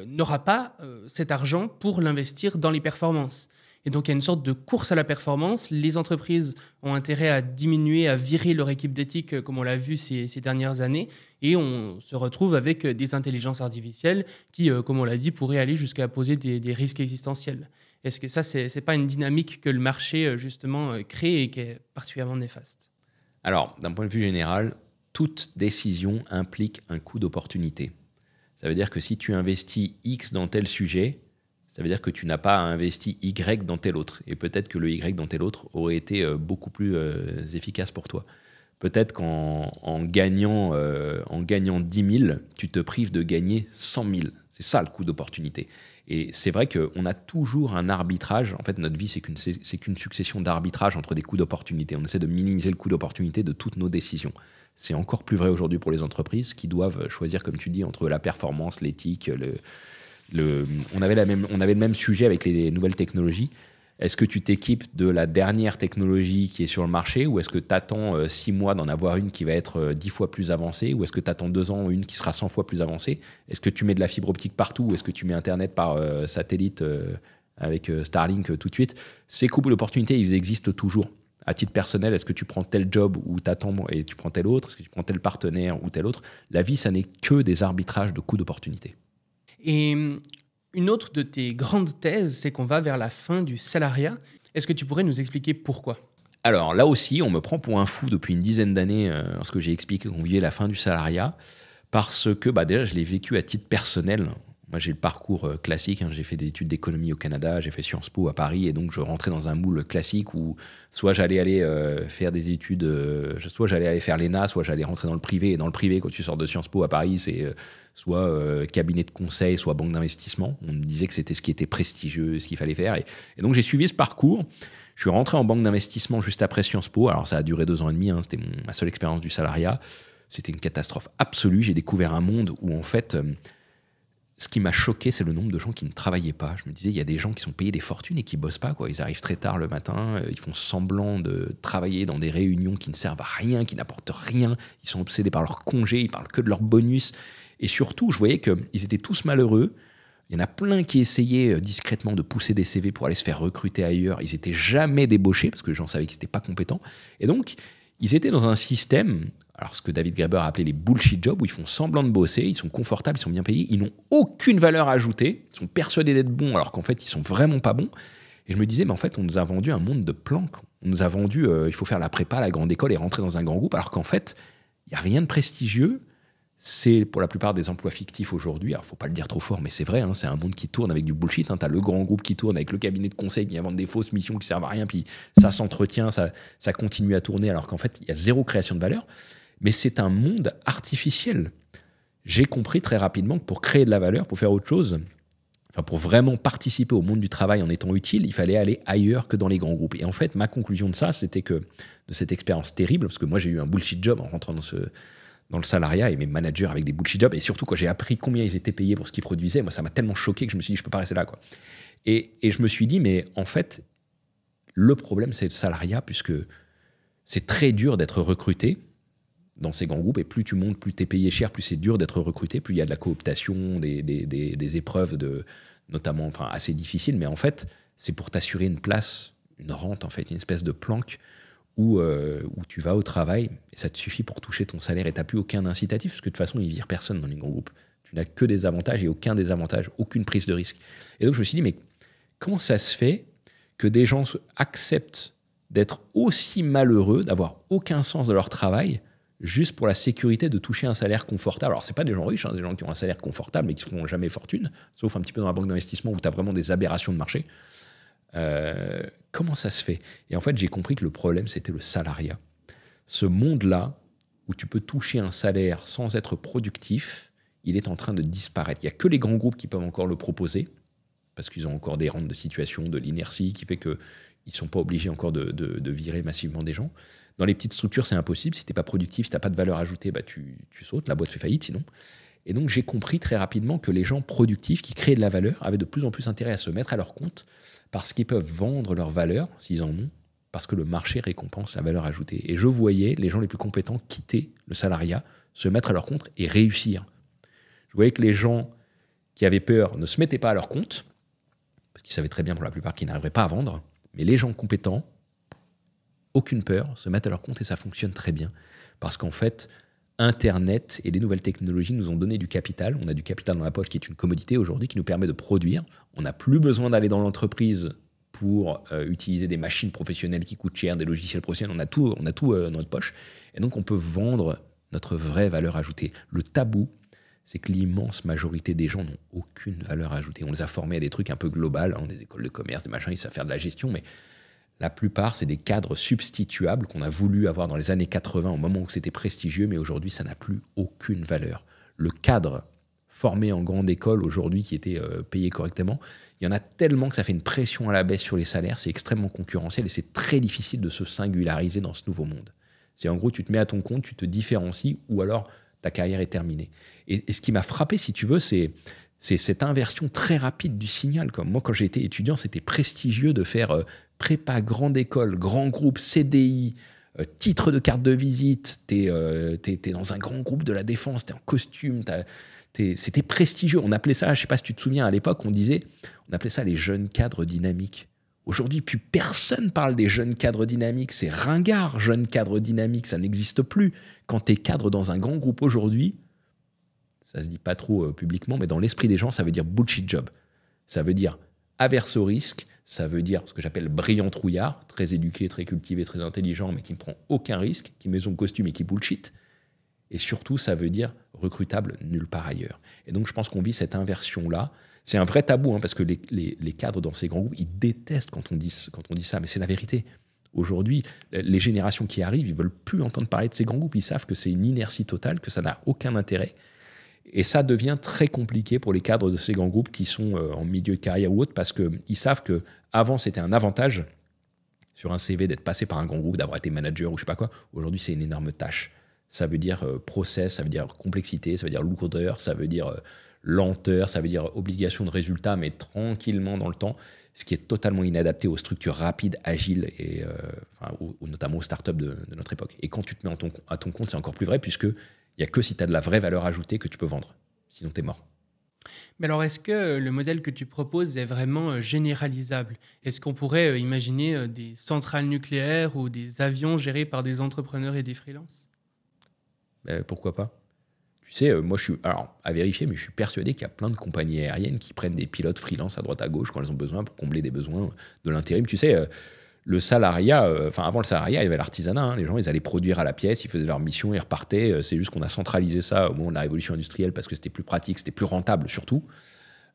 S2: n'aura pas cet argent pour l'investir dans les performances. Et donc, il y a une sorte de course à la performance. Les entreprises ont intérêt à diminuer, à virer leur équipe d'éthique, comme on l'a vu ces dernières années. Et on se retrouve avec des intelligences artificielles qui, comme on l'a dit, pourraient aller jusqu'à poser des risques existentiels. Est-ce que ça, c'est pas une dynamique que le marché, justement, crée et qui est particulièrement néfaste ?
S1: Alors, d'un point de vue général, toute décision implique un coût d'opportunité. Ça veut dire que si tu investis X dans tel sujet, ça veut dire que tu n'as pas investi Y dans tel autre. Et peut-être que le Y dans tel autre aurait été beaucoup plus efficace pour toi. Peut-être qu'en gagnant 10 000, tu te prives de gagner 100 000. C'est ça le coût d'opportunité. Et c'est vrai qu'on a toujours un arbitrage. En fait, notre vie, c'est qu'une succession d'arbitrages entre des coûts d'opportunité. On essaie de minimiser le coût d'opportunité de toutes nos décisions. C'est encore plus vrai aujourd'hui pour les entreprises qui doivent choisir, comme tu dis, entre la performance, l'éthique, on avait le même sujet avec les nouvelles technologies. Est-ce que tu t'équipes de la dernière technologie qui est sur le marché ou est-ce que tu attends 6 mois d'en avoir une qui va être 10 fois plus avancée ou est-ce que tu attends 2 ans une qui sera 100 fois plus avancée? Est-ce que tu mets de la fibre optique partout ou est-ce que tu mets Internet par satellite avec Starlink tout de suite? Ces coûts d'opportunité, ils existent toujours. À titre personnel, est-ce que tu prends tel job ou t'attends et tu prends tel autre? Est-ce que tu prends tel partenaire ou tel autre? La vie, ça n'est que des arbitrages de coûts d'opportunité.
S2: Et une autre de tes grandes thèses, c'est qu'on va vers la fin du salariat. Est-ce que tu pourrais nous expliquer pourquoi ?
S1: Alors là aussi, on me prend pour un fou depuis une dizaine d'années lorsque j'ai expliqué qu'on vivait la fin du salariat, parce que déjà, je l'ai vécu à titre personnel. Moi, j'ai le parcours classique. J'ai fait des études d'économie au Canada, j'ai fait Sciences Po à Paris, et donc je rentrais dans un moule classique où soit j'allais aller faire des études, soit j'allais aller faire l'ENA, soit j'allais rentrer dans le privé. Et dans le privé, quand tu sors de Sciences Po à Paris, c'est soit cabinet de conseil, soit banque d'investissement. On me disait que c'était ce qui était prestigieux, ce qu'il fallait faire. Et donc, j'ai suivi ce parcours. Je suis rentré en banque d'investissement juste après Sciences Po. Alors, ça a duré 2 ans et demi. C'était ma seule expérience du salariat. C'était une catastrophe absolue. J'ai découvert un monde où, en fait... ce qui m'a choqué, c'est le nombre de gens qui ne travaillaient pas. Je me disais, il y a des gens qui sont payés des fortunes et qui ne bossent pas, quoi. Ils arrivent très tard le matin, ils font semblant de travailler dans des réunions qui ne servent à rien, qui n'apportent rien. Ils sont obsédés par leurs congés, ils parlent que de leurs bonus. Et surtout, je voyais qu'ils étaient tous malheureux Il y en a plein qui essayaient discrètement de pousser des CV pour aller se faire recruter ailleurs. Ils n'étaient jamais débauchés parce que les gens savaient qu'ils n'étaient pas compétents. Et donc, ils étaient dans un système, alors ce que David Graeber a appelé les bullshit jobs, où ils font semblant de bosser, ils sont confortables, ils sont bien payés, ils n'ont aucune valeur ajoutée, ils sont persuadés d'être bons alors qu'en fait, ils sont vraiment pas bons. Et je me disais, mais en fait, on nous a vendu un monde de planques. On nous a vendu, il faut faire la prépa, la grande école et rentrer dans un grand groupe, alors qu'en fait, il n'y a rien de prestigieux. C'est pour la plupart des emplois fictifs aujourd'hui. Alors, il ne faut pas le dire trop fort, mais c'est vrai, hein, c'est un monde qui tourne avec du bullshit. Hein. Tu as le grand groupe qui tourne avec le cabinet de conseil qui vient vendre des fausses missions qui ne servent à rien, puis ça s'entretient, ça continue à tourner, alors qu'en fait, il y a zéro création de valeur. Mais c'est un monde artificiel. J'ai compris très rapidement que pour créer de la valeur, pour faire autre chose, enfin pour vraiment participer au monde du travail en étant utile, il fallait aller ailleurs que dans les grands groupes. Et en fait, ma conclusion de ça, c'était que de cette expérience terrible, parce que moi j'ai eu un bullshit job en rentrant dans le salariat et mes managers avec des bullshit jobs, et surtout quand j'ai appris combien ils étaient payés pour ce qu'ils produisaient, moi ça m'a tellement choqué que je me suis dit je peux pas rester là, quoi. Et je me suis dit mais en fait le problème c'est le salariat, puisque c'est très dur d'être recruté dans ces grands groupes, et plus tu montes, plus tu es payé cher, plus c'est dur d'être recruté, plus il y a de la cooptation, des épreuves notamment enfin assez difficiles, mais en fait c'est pour t'assurer une place, une rente en fait, une espèce de planque où tu vas au travail et ça te suffit pour toucher ton salaire et tu n'as plus aucun incitatif, parce que de toute façon, ils ne virent personne dans les grands groupes. Tu n'as que des avantages et aucun désavantage, aucune prise de risque. Et donc, je me suis dit, mais comment ça se fait que des gens acceptent d'être aussi malheureux, d'avoir aucun sens de leur travail, juste pour la sécurité de toucher un salaire confortable? Alors, ce n'est pas des gens riches, hein, des gens qui ont un salaire confortable mais qui ne feront jamais fortune, sauf un petit peu dans la banque d'investissement où tu as vraiment des aberrations de marché. Comment ça se fait? Et en fait, j'ai compris que le problème, c'était le salariat. Ce monde-là, où tu peux toucher un salaire sans être productif, il est en train de disparaître. Il n'y a que les grands groupes qui peuvent encore le proposer, parce qu'ils ont encore des rentes de situation, de l'inertie, qui fait qu'ils ne sont pas obligés encore de virer massivement des gens. Dans les petites structures, c'est impossible. Si tu n'es pas productif, si tu n'as pas de valeur ajoutée, bah tu sautes, la boîte fait faillite sinon. Et donc, j'ai compris très rapidement que les gens productifs qui créent de la valeur avaient de plus en plus intérêt à se mettre à leur compte, parce qu'ils peuvent vendre leur valeur, s'ils en ont, parce que le marché récompense la valeur ajoutée. Et je voyais les gens les plus compétents quitter le salariat, se mettre à leur compte et réussir. Je voyais que les gens qui avaient peur ne se mettaient pas à leur compte, parce qu'ils savaient très bien pour la plupart qu'ils n'arriveraient pas à vendre, mais les gens compétents, aucune peur, se mettent à leur compte et ça fonctionne très bien. Parce qu'en fait, Internet et les nouvelles technologies nous ont donné du capital. On a du capital dans la poche qui est une commodité aujourd'hui, qui nous permet de produire. On n'a plus besoin d'aller dans l'entreprise pour utiliser des machines professionnelles qui coûtent cher, des logiciels professionnels. On a tout dans notre poche. Et donc, on peut vendre notre vraie valeur ajoutée. Le tabou, c'est que l'immense majorité des gens n'ont aucune valeur ajoutée. On les a formés à des trucs un peu globaux, hein, des écoles de commerce, des machins, ils savent faire de la gestion, mais la plupart, c'est des cadres substituables qu'on a voulu avoir dans les années 80, au moment où c'était prestigieux, mais aujourd'hui, ça n'a plus aucune valeur. Le cadre formé en grande école aujourd'hui, qui était payé correctement, il y en a tellement que ça fait une pression à la baisse sur les salaires, c'est extrêmement concurrentiel et c'est très difficile de se singulariser dans ce nouveau monde. C'est en gros, tu te mets à ton compte, tu te différencies, ou alors ta carrière est terminée. Et ce qui m'a frappé, si tu veux, c'est cette inversion très rapide du signal. Comme moi, quand j'ai été étudiant, c'était prestigieux de faire prépa, grande école, grand groupe, CDI, titre de carte de visite, t'es dans un grand groupe de la défense, t'es en costume, c'était prestigieux. On appelait ça, je ne sais pas si tu te souviens, à l'époque, on appelait ça les jeunes cadres dynamiques. Aujourd'hui, plus personne parle des jeunes cadres dynamiques. C'est ringard, jeunes cadres dynamiques, ça n'existe plus. Quand tu es cadre dans un grand groupe aujourd'hui, ça se dit pas trop publiquement, mais dans l'esprit des gens, ça veut dire bullshit job. Ça veut dire averse au risque, ça veut dire ce que j'appelle brillant trouillard, très éduqué, très cultivé, très intelligent, mais qui ne prend aucun risque, qui met son costume et qui bullshit. Et surtout, ça veut dire recrutable nulle part ailleurs. Et donc, je pense qu'on vit cette inversion-là. C'est un vrai tabou, hein, parce que les cadres dans ces grands groupes, ils détestent quand on dit ça, mais c'est la vérité. Aujourd'hui, les générations qui arrivent, ils ne veulent plus entendre parler de ces grands groupes. Ils savent que c'est une inertie totale, que ça n'a aucun intérêt. Et ça devient très compliqué pour les cadres de ces grands groupes qui sont en milieu de carrière ou autre, parce qu'ils savent qu'avant, c'était un avantage sur un CV d'être passé par un grand groupe, d'avoir été manager ou je ne sais pas quoi. Aujourd'hui, c'est une énorme tâche. Ça veut dire process, ça veut dire complexité, ça veut dire lourdeur, ça veut dire lenteur, ça veut dire obligation de résultat, mais tranquillement dans le temps, ce qui est totalement inadapté aux structures rapides, agiles, et notamment aux startups de notre époque. Et quand tu te mets à ton compte, c'est encore plus vrai, puisque il n'y a que si tu as de la vraie valeur ajoutée que tu peux vendre. Sinon, tu es mort.
S2: Mais alors, est-ce que le modèle que tu proposes est vraiment généralisable? Est-ce qu'on pourrait imaginer des centrales nucléaires ou des avions gérés par des entrepreneurs et des freelances?
S1: Pourquoi pas? Tu sais, moi, alors, à vérifier, mais je suis persuadé qu'il y a plein de compagnies aériennes qui prennent des pilotes freelance à droite à gauche quand elles ont besoin pour combler des besoins de l'intérim. Tu sais, le salariat, avant le salariat, il y avait l'artisanat. Hein. Les gens, ils allaient produire à la pièce, ils faisaient leur mission, ils repartaient. C'est juste qu'on a centralisé ça au moment de la révolution industrielle parce que c'était plus pratique, c'était plus rentable surtout.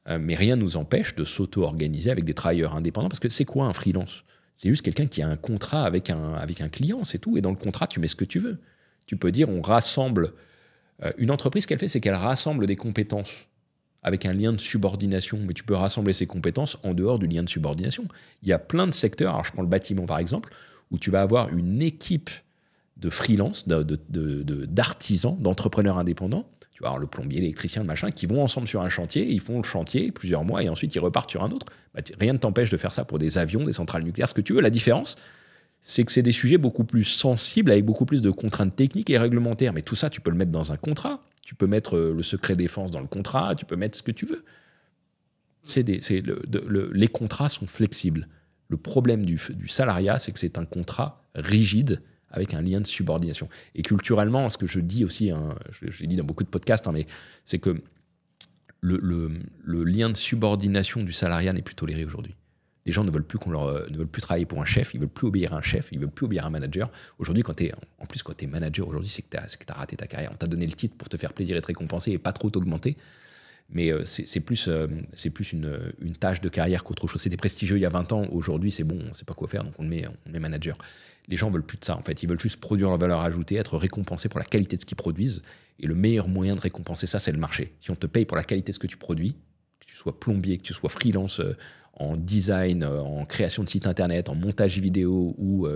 S1: Mais rien ne nous empêche de s'auto-organiser avec des travailleurs indépendants. Parce que c'est quoi un freelance? C'est juste quelqu'un qui a un contrat avec un client, c'est tout. Et dans le contrat, tu mets ce que tu veux. Tu peux dire, on rassemble. Une entreprise, ce qu'elle fait, c'est qu'elle rassemble des compétences avec un lien de subordination, mais tu peux rassembler ces compétences en dehors du lien de subordination. Il y a plein de secteurs, alors je prends le bâtiment par exemple, où tu vas avoir une équipe de freelance, d'artisans, d'entrepreneurs indépendants, tu vas avoir le plombier, l'électricien, le machin, qui vont ensemble sur un chantier, ils font le chantier plusieurs mois et ensuite ils repartent sur un autre. Rien ne t'empêche de faire ça pour des avions, des centrales nucléaires, ce que tu veux. La différence, c'est que c'est des sujets beaucoup plus sensibles, avec beaucoup plus de contraintes techniques et réglementaires. Mais tout ça, tu peux le mettre dans un contrat. Tu peux mettre le secret défense dans le contrat, tu peux mettre ce que tu veux. Les contrats sont flexibles. Le problème du salariat, c'est que c'est un contrat rigide avec un lien de subordination. Et culturellement, ce que je dis aussi, hein, je l'ai dit dans beaucoup de podcasts, hein, mais c'est que le lien de subordination du salariat n'est plus toléré aujourd'hui. Les gens ne veulent plus travailler pour un chef, ils ne veulent plus obéir à un chef, ils ne veulent plus obéir à un manager. Aujourd'hui, quand tu es manager, aujourd'hui, c'est que tu as raté ta carrière. On t'a donné le titre pour te faire plaisir et te récompenser et pas trop t'augmenter. Mais c'est plus une tâche de carrière qu'autre chose. C'était prestigieux il y a 20 ans. Aujourd'hui, c'est bon, on ne sait pas quoi faire, donc on met manager. Les gens ne veulent plus de ça, en fait. Ils veulent juste produire leur valeur ajoutée, être récompensés pour la qualité de ce qu'ils produisent. Et le meilleur moyen de récompenser ça, c'est le marché. Si on te paye pour la qualité de ce que tu produis, que tu sois plombier, que tu sois freelance, en design, en création de sites internet, en montage vidéo ou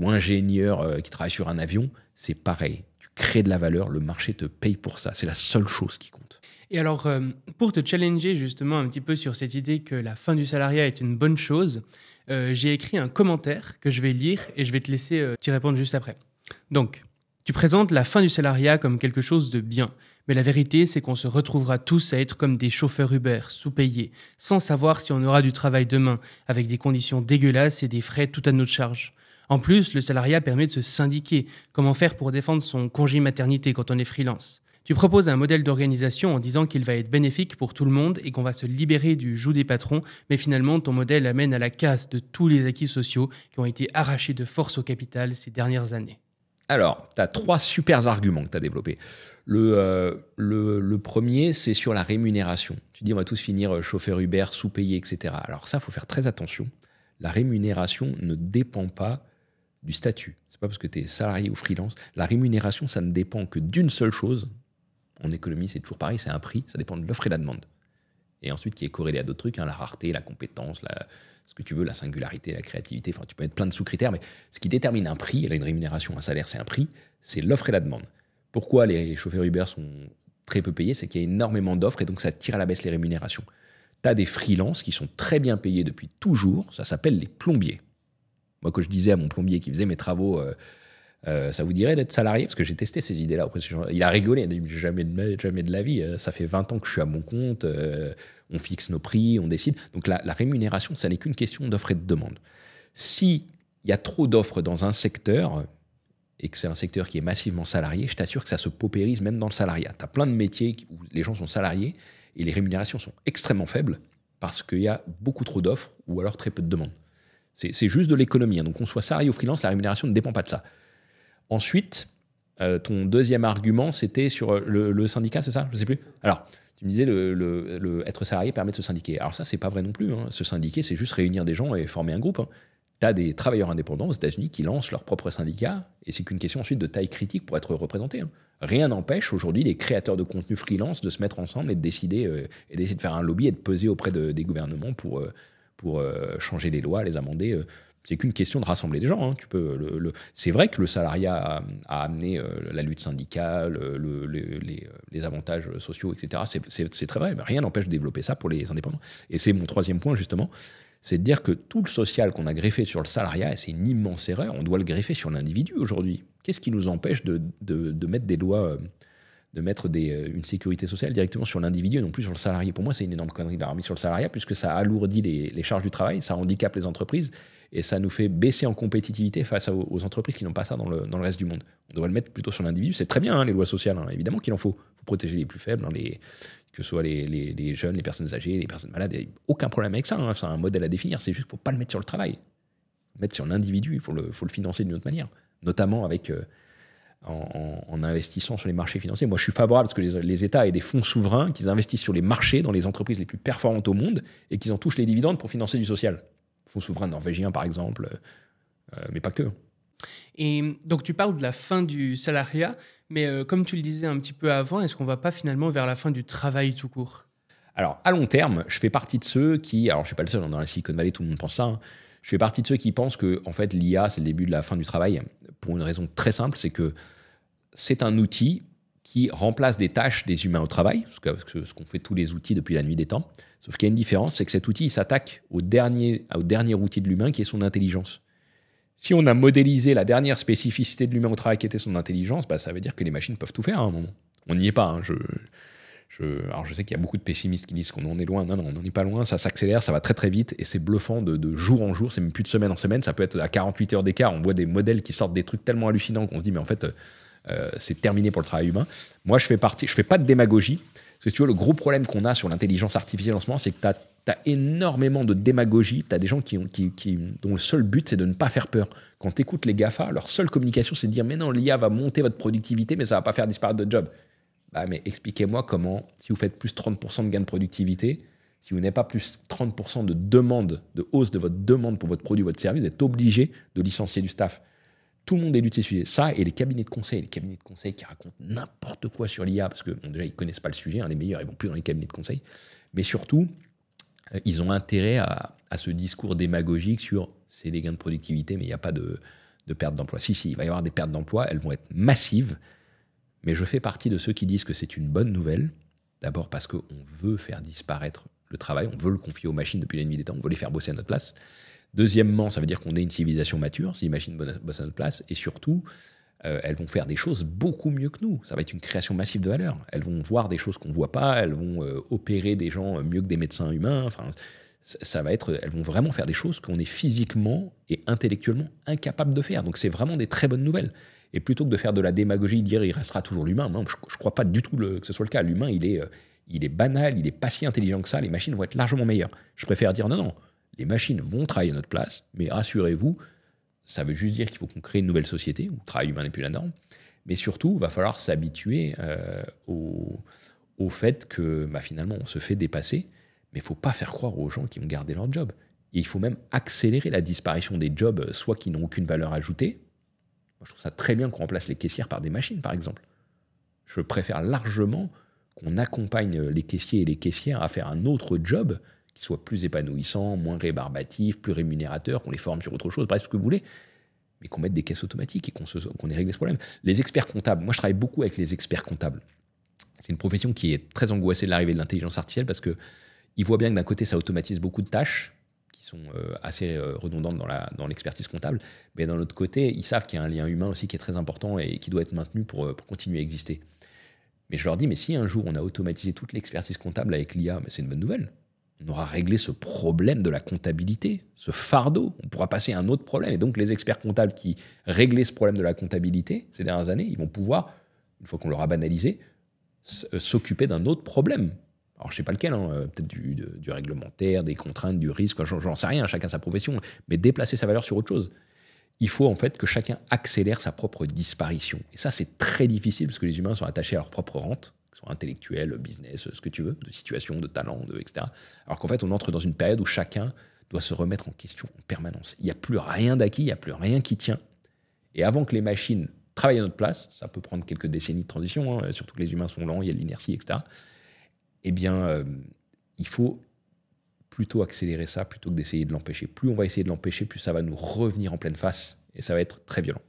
S1: ingénieur qui travaille sur un avion, c'est pareil. Tu crées de la valeur, le marché te paye pour ça. C'est la seule chose qui compte.
S2: Et alors, pour te challenger justement un petit peu sur cette idée que la fin du salariat est une bonne chose, j'ai écrit un commentaire que je vais lire et je vais te laisser t'y répondre juste après. Donc, tu présentes la fin du salariat comme quelque chose de bien. Mais la vérité, c'est qu'on se retrouvera tous à être comme des chauffeurs Uber, sous-payés, sans savoir si on aura du travail demain, avec des conditions dégueulasses et des frais tout à notre charge. En plus, le salariat permet de se syndiquer. Comment faire pour défendre son congé maternité quand on est freelance? Tu proposes un modèle d'organisation en disant qu'il va être bénéfique pour tout le monde et qu'on va se libérer du joug des patrons, mais finalement, ton modèle amène à la casse de tous les acquis sociaux qui ont été arrachés de force au capital ces dernières années.
S1: Alors, tu as 3 super arguments que tu as développés. Le premier, c'est sur la rémunération. Tu dis on va tous finir chauffeur Uber, sous-payé, etc. Alors ça, il faut faire très attention. La rémunération ne dépend pas du statut. C'est pas parce que tu es salarié ou freelance. La rémunération, ça ne dépend que d'une seule chose. En économie, c'est toujours pareil, c'est un prix. Ça dépend de l'offre et la demande. Et ensuite, qui est corrélé à d'autres trucs, hein, la rareté, la compétence, ce que tu veux, la singularité, la créativité. Enfin, tu peux mettre plein de sous-critères, mais ce qui détermine un prix, elle a une rémunération, un salaire, c'est un prix, c'est l'offre et la demande. Pourquoi les chauffeurs Uber sont très peu payés? C'est qu'il y a énormément d'offres et donc ça tire à la baisse les rémunérations. Tu as des freelances qui sont très bien payés depuis toujours, ça s'appelle les plombiers. Moi, quand je disais à mon plombier qui faisait mes travaux, ça vous dirait d'être salarié? Parce que j'ai testé ces idées-là. Il a rigolé, il a dit jamais de la vie, ça fait 20 ans que je suis à mon compte, on fixe nos prix, on décide. Donc la rémunération, ça n'est qu'une question d'offre et de demande. S'il y a trop d'offres dans un secteur, et que c'est un secteur qui est massivement salarié, je t'assure que ça se paupérise même dans le salariat. Tu as plein de métiers où les gens sont salariés et les rémunérations sont extrêmement faibles parce qu'il y a beaucoup trop d'offres ou alors très peu de demandes. C'est juste de l'économie. Hein. Donc qu'on soit salarié ou freelance, la rémunération ne dépend pas de ça. Ensuite, ton deuxième argument, c'était sur le syndicat, c'est ça? Je ne sais plus. Alors, tu me disais, être salarié permet de se syndiquer. Alors ça, c'est pas vrai non plus. Hein. Se syndiquer, c'est juste réunir des gens et former un groupe. Hein. Tu as des travailleurs indépendants aux États-Unis qui lancent leur propre syndicat, et c'est qu'une question ensuite de taille critique pour être représenté. Hein. Rien n'empêche aujourd'hui les créateurs de contenu freelance de se mettre ensemble et de décider de faire un lobby et de peser auprès des gouvernements pour changer les lois, les amender. C'est qu'une question de rassembler des gens. Hein. C'est vrai que le salariat a amené la lutte syndicale, les avantages sociaux, etc. C'est très vrai, mais rien n'empêche de développer ça pour les indépendants. Et c'est mon troisième point, justement, c'est de dire que tout le social qu'on a greffé sur le salariat, et c'est une immense erreur, on doit le greffer sur l'individu aujourd'hui. Qu'est-ce qui nous empêche de mettre des lois de mettre une sécurité sociale directement sur l'individu et non plus sur le salarié. Pour moi, c'est une énorme connerie d'avoir mis sur le salariat puisque ça alourdit les charges du travail, ça handicape les entreprises et ça nous fait baisser en compétitivité face aux entreprises qui n'ont pas ça dans le reste du monde. On devrait le mettre plutôt sur l'individu. C'est très bien, hein, les lois sociales, hein, évidemment qu'il en faut. Il faut protéger les plus faibles, hein, que ce soit les jeunes, les personnes âgées, les personnes malades. Il n'y a aucun problème avec ça. Hein, c'est un modèle à définir. C'est juste qu'il ne faut pas le mettre sur le travail. Le mettre sur l'individu, il faut le financer d'une autre manière, notamment avec... en investissant sur les marchés financiers. Moi, je suis favorable parce que les États aient des fonds souverains, qu'ils investissent sur les marchés dans les entreprises les plus performantes au monde et qu'ils en touchent les dividendes pour financer du social. Fonds souverains norvégiens, par exemple, mais pas que.
S2: Et donc, tu parles de la fin du salariat, mais comme tu le disais un petit peu avant, est-ce qu'on ne va pas finalement vers la fin du travail tout court ?
S1: Alors, à long terme, je fais partie de ceux qui... Alors, je ne suis pas le seul, dans la Silicon Valley, tout le monde pense ça. Hein. Je fais partie de ceux qui pensent que en fait, l'IA, c'est le début de la fin du travail, pour une raison très simple, c'est que c'est un outil qui remplace des tâches des humains au travail, ce qu'ont fait tous les outils depuis la nuit des temps. Sauf qu'il y a une différence, c'est que cet outil il s'attaque au dernier outil de l'humain, qui est son intelligence. Si on a modélisé la dernière spécificité de l'humain au travail, qui était son intelligence, ça veut dire que les machines peuvent tout faire à un moment. On n'y est pas. Hein. Alors je sais qu'il y a beaucoup de pessimistes qui disent qu'on en est loin. Non, on n'en est pas loin, ça s'accélère, ça va très très vite et c'est bluffant de jour en jour, c'est même plus de semaine en semaine, ça peut être à 48 heures d'écart, on voit des modèles qui sortent des trucs tellement hallucinants qu'on se dit mais en fait c'est terminé pour le travail humain. Moi je fais pas de démagogie, parce que si tu vois le gros problème qu'on a sur l'intelligence artificielle en ce moment, c'est que tu as énormément de démagogie, tu as des gens dont le seul but c'est de ne pas faire peur. Quand tu écoutes les GAFA, leur seule communication c'est de dire mais non, l'IA va monter votre productivité mais ça va pas faire disparaître votre job. Mais expliquez-moi comment, si vous faites plus 30% de gain de productivité, si vous n'avez pas plus 30% de hausse de votre demande pour votre produit, votre service, vous êtes obligé de licencier du staff. Tout le monde élude ces sujets. Ça et les cabinets de conseil qui racontent n'importe quoi sur l'IA, parce que déjà, ils ne connaissent pas le sujet, hein, les meilleurs, ils ne vont plus dans les cabinets de conseil. Mais surtout, ils ont intérêt à ce discours démagogique sur c'est des gains de productivité, mais il n'y a pas de perte d'emploi. Si, il va y avoir des pertes d'emploi, elles vont être massives. Mais je fais partie de ceux qui disent que c'est une bonne nouvelle. D'abord parce qu'on veut faire disparaître le travail, on veut le confier aux machines depuis la nuit des temps, on veut les faire bosser à notre place. Deuxièmement, ça veut dire qu'on est une civilisation mature, si les machines bossent à notre place. Et surtout, elles vont faire des choses beaucoup mieux que nous. Ça va être une création massive de valeur. Elles vont voir des choses qu'on ne voit pas, elles vont opérer des gens mieux que des médecins humains. Enfin, elles vont vraiment faire des choses qu'on est physiquement et intellectuellement incapable de faire. Donc c'est vraiment des très bonnes nouvelles. Et plutôt que de faire de la démagogie, dire il restera toujours l'humain, non, je ne crois pas du tout que ce soit le cas. L'humain, il est banal, il n'est pas si intelligent que ça, les machines vont être largement meilleures. Je préfère dire non, les machines vont travailler à notre place, mais rassurez-vous, ça veut juste dire qu'il faut qu'on crée une nouvelle société où le travail humain n'est plus la norme. Mais surtout, il va falloir s'habituer au fait que finalement, on se fait dépasser, mais il ne faut pas faire croire aux gens qui vont garder leur job. Et il faut même accélérer la disparition des jobs, soit qui n'ont aucune valeur ajoutée. Moi, je trouve ça très bien qu'on remplace les caissières par des machines, par exemple. Je préfère largement qu'on accompagne les caissiers et les caissières à faire un autre job qui soit plus épanouissant, moins rébarbatif, plus rémunérateur, qu'on les forme sur autre chose, bref, ce que vous voulez, mais qu'on mette des caisses automatiques et qu'on ait réglé ce problème. Les experts comptables, moi je travaille beaucoup avec les experts comptables. C'est une profession qui est très angoissée de l'arrivée de l'intelligence artificielle parce qu'ils voient bien que d'un côté ça automatise beaucoup de tâches, qui sont assez redondantes dans l'expertise comptable, mais d'un autre côté, ils savent qu'il y a un lien humain aussi qui est très important et qui doit être maintenu pour continuer à exister. Mais je leur dis, mais si un jour on a automatisé toute l'expertise comptable avec l'IA, c'est une bonne nouvelle. On aura réglé ce problème de la comptabilité, ce fardeau. On pourra passer à un autre problème. Et donc les experts comptables qui réglaient ce problème de la comptabilité ces dernières années, ils vont pouvoir, une fois qu'on l'aura banalisé, s'occuper d'un autre problème. Alors, je ne sais pas lequel, peut-être du réglementaire, des contraintes, du risque, j'en sais rien, chacun sa profession, mais déplacer sa valeur sur autre chose. Il faut en fait que chacun accélère sa propre disparition. Et ça, c'est très difficile parce que les humains sont attachés à leur propre rente, qu'ils soient intellectuels, business, ce que tu veux, de situation, de talent, etc. Alors qu'en fait, on entre dans une période où chacun doit se remettre en question en permanence. Il n'y a plus rien d'acquis, il n'y a plus rien qui tient. Et avant que les machines travaillent à notre place, ça peut prendre quelques décennies de transition, surtout que les humains sont lents, il y a de l'inertie, etc. Eh bien, il faut plutôt accélérer ça plutôt que d'essayer de l'empêcher. Plus on va essayer de l'empêcher, plus ça va nous revenir en pleine face et ça va être très violent.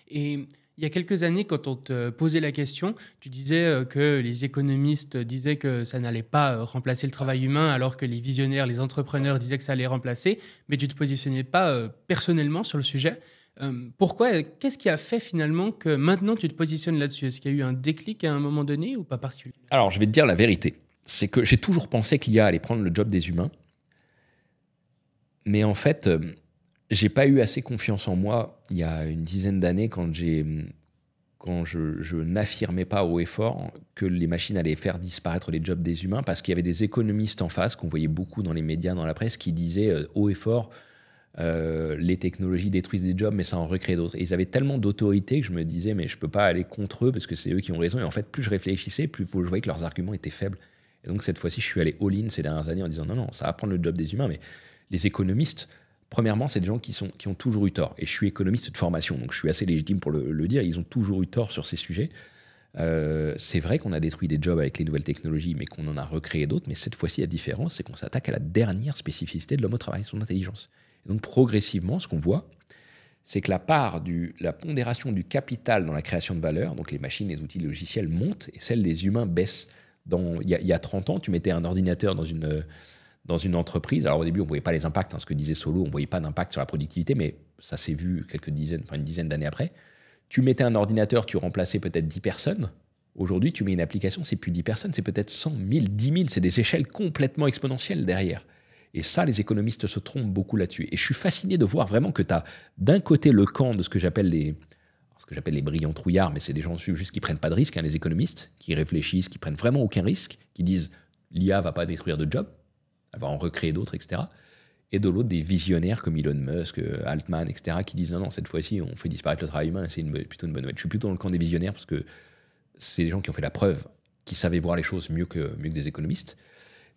S2: Et il y a quelques années, quand on te posait la question, tu disais que les économistes disaient que ça n'allait pas remplacer le travail humain, alors que les visionnaires, les entrepreneurs disaient que ça allait remplacer, mais tu ne te positionnais pas personnellement sur le sujet. Pourquoi? Qu'est-ce qui a fait finalement que maintenant tu te positionnes là-dessus? Est-ce qu'il y a eu un déclic à un moment donné ou pas particulier?
S1: Alors, je vais te dire la vérité. C'est que j'ai toujours pensé que l'IA allait prendre le job des humains. Mais en fait, j'ai pas eu assez confiance en moi il y a une dizaine d'années quand je n'affirmais pas haut et fort que les machines allaient faire disparaître les jobs des humains, parce qu'il y avait des économistes en face qu'on voyait beaucoup dans les médias, dans la presse, qui disaient haut et fort les technologies détruisent des jobs mais ça en recrée d'autres. Et ils avaient tellement d'autorité que je me disais mais je peux pas aller contre eux parce que c'est eux qui ont raison. Et en fait, plus je réfléchissais, plus je voyais que leurs arguments étaient faibles. Et donc cette fois-ci, je suis allé all-in ces dernières années en disant non, ça va prendre le job des humains. Mais les économistes, premièrement, c'est des gens qui ont toujours eu tort. Et je suis économiste de formation, donc je suis assez légitime pour le dire. Ils ont toujours eu tort sur ces sujets. C'est vrai qu'on a détruit des jobs avec les nouvelles technologies, mais qu'on en a recréé d'autres. Mais cette fois-ci, la différence, c'est qu'on s'attaque à la dernière spécificité de l'homme au travail, son intelligence. Et donc progressivement, ce qu'on voit, c'est que la pondération du capital dans la création de valeur, donc les machines, les outils logiciels montent, et celle des humains baisse. Il y a 30 ans, tu mettais un ordinateur dans une entreprise. Alors au début, on ne voyait pas les impacts, ce que disait Solo, on ne voyait pas d'impact sur la productivité, mais ça s'est vu une dizaine d'années après. Tu mettais un ordinateur, tu remplaçais peut-être 10 personnes. Aujourd'hui, tu mets une application, c'est plus 10 personnes, c'est peut-être 100, 1000, 10 000. C'est des échelles complètement exponentielles derrière. Et ça, les économistes se trompent beaucoup là-dessus. Et je suis fasciné de voir vraiment que tu as d'un côté le camp de ce que j'appelle les brillants trouillards, mais c'est des gens juste qui prennent pas de risques, les économistes, qui réfléchissent, qui prennent vraiment aucun risque, qui disent l'IA va pas détruire de jobs, elle va en recréer d'autres, etc. Et de l'autre, des visionnaires comme Elon Musk, Altman, etc., qui disent non, cette fois-ci, on fait disparaître le travail humain, et c'est plutôt une bonne nouvelle. Je suis plutôt dans le camp des visionnaires parce que c'est des gens qui ont fait la preuve, qui savaient voir les choses mieux que des économistes.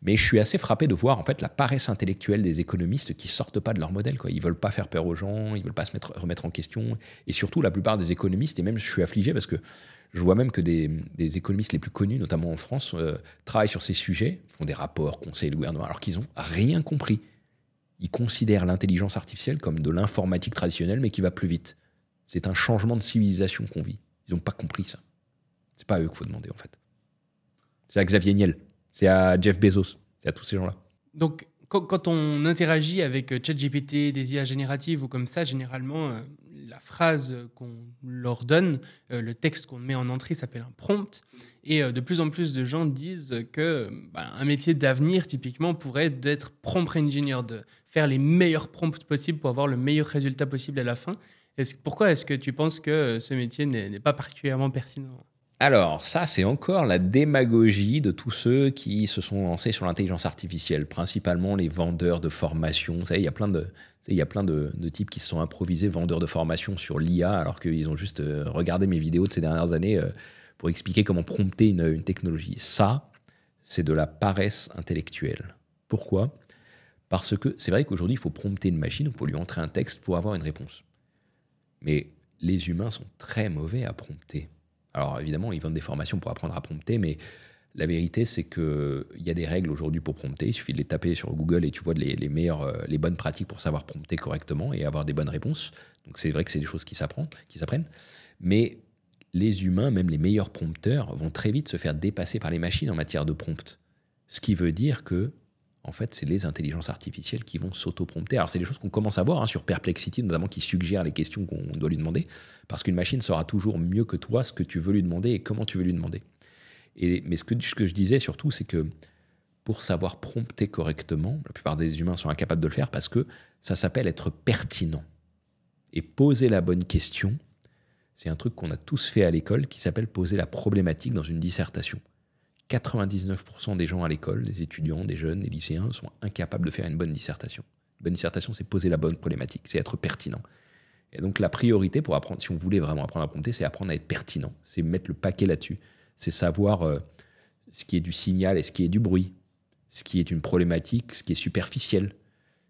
S1: Mais je suis assez frappé de voir en fait la paresse intellectuelle des économistes qui sortent pas de leur modèle, quoi. Ils veulent pas faire peur aux gens, ils veulent pas remettre en question. Et surtout, la plupart des économistes, et même je suis affligé parce que je vois même que des économistes les plus connus, notamment en France, travaillent sur ces sujets, font des rapports, conseillent le gouvernement, alors qu'ils n'ont rien compris. Ils considèrent l'intelligence artificielle comme de l'informatique traditionnelle, mais qui va plus vite. C'est un changement de civilisation qu'on vit. Ils n'ont pas compris ça. C'est pas à eux qu'il faut demander, en fait. C'est à Xavier Niel. C'est à Jeff Bezos, c'est à tous ces gens-là.
S2: Donc, quand on interagit avec ChatGPT, des IA génératives ou comme ça, généralement, la phrase qu'on leur donne, le texte qu'on met en entrée s'appelle un prompt. Et de plus en plus de gens disent que un métier d'avenir, typiquement, pourrait être d'être prompt engineer, de faire les meilleurs prompts possibles pour avoir le meilleur résultat possible à la fin. Pourquoi est-ce que tu penses que ce métier n'est pas particulièrement pertinent ?
S1: Alors, ça, c'est encore la démagogie de tous ceux qui se sont lancés sur l'intelligence artificielle, principalement les vendeurs de formation. Vous savez, il y a plein de types qui se sont improvisés vendeurs de formation sur l'IA, alors qu'ils ont juste regardé mes vidéos de ces dernières années pour expliquer comment prompter une technologie. Ça, c'est de la paresse intellectuelle. Pourquoi ? Parce que c'est vrai qu'aujourd'hui, il faut prompter une machine, il faut lui entrer un texte pour avoir une réponse. Mais les humains sont très mauvais à prompter. Alors évidemment, ils vendent des formations pour apprendre à prompter, mais la vérité, c'est qu'il y a des règles aujourd'hui pour prompter. Il suffit de les taper sur Google et tu vois les bonnes pratiques pour savoir prompter correctement et avoir des bonnes réponses. Donc c'est vrai que c'est des choses qui s'apprennent. Mais les humains, même les meilleurs prompteurs, vont très vite se faire dépasser par les machines en matière de prompt. Ce qui veut dire que en fait, c'est les intelligences artificielles qui vont s'auto-prompter. Alors, c'est des choses qu'on commence à voir sur Perplexity, notamment qui suggèrent les questions qu'on doit lui demander, parce qu'une machine saura toujours mieux que toi ce que tu veux lui demander et comment tu veux lui demander. Mais ce que je disais surtout, c'est que pour savoir prompter correctement, la plupart des humains sont incapables de le faire parce que ça s'appelle être pertinent. Et poser la bonne question, c'est un truc qu'on a tous fait à l'école qui s'appelle poser la problématique dans une dissertation. 99% des gens à l'école, des étudiants, des jeunes, des lycéens, sont incapables de faire une bonne dissertation. Une bonne dissertation, c'est poser la bonne problématique, c'est être pertinent. Et donc la priorité pour apprendre, si on voulait vraiment apprendre à prompter, c'est apprendre à être pertinent, c'est mettre le paquet là-dessus, c'est savoir ce qui est du signal et ce qui est du bruit, ce qui est une problématique, ce qui est superficiel.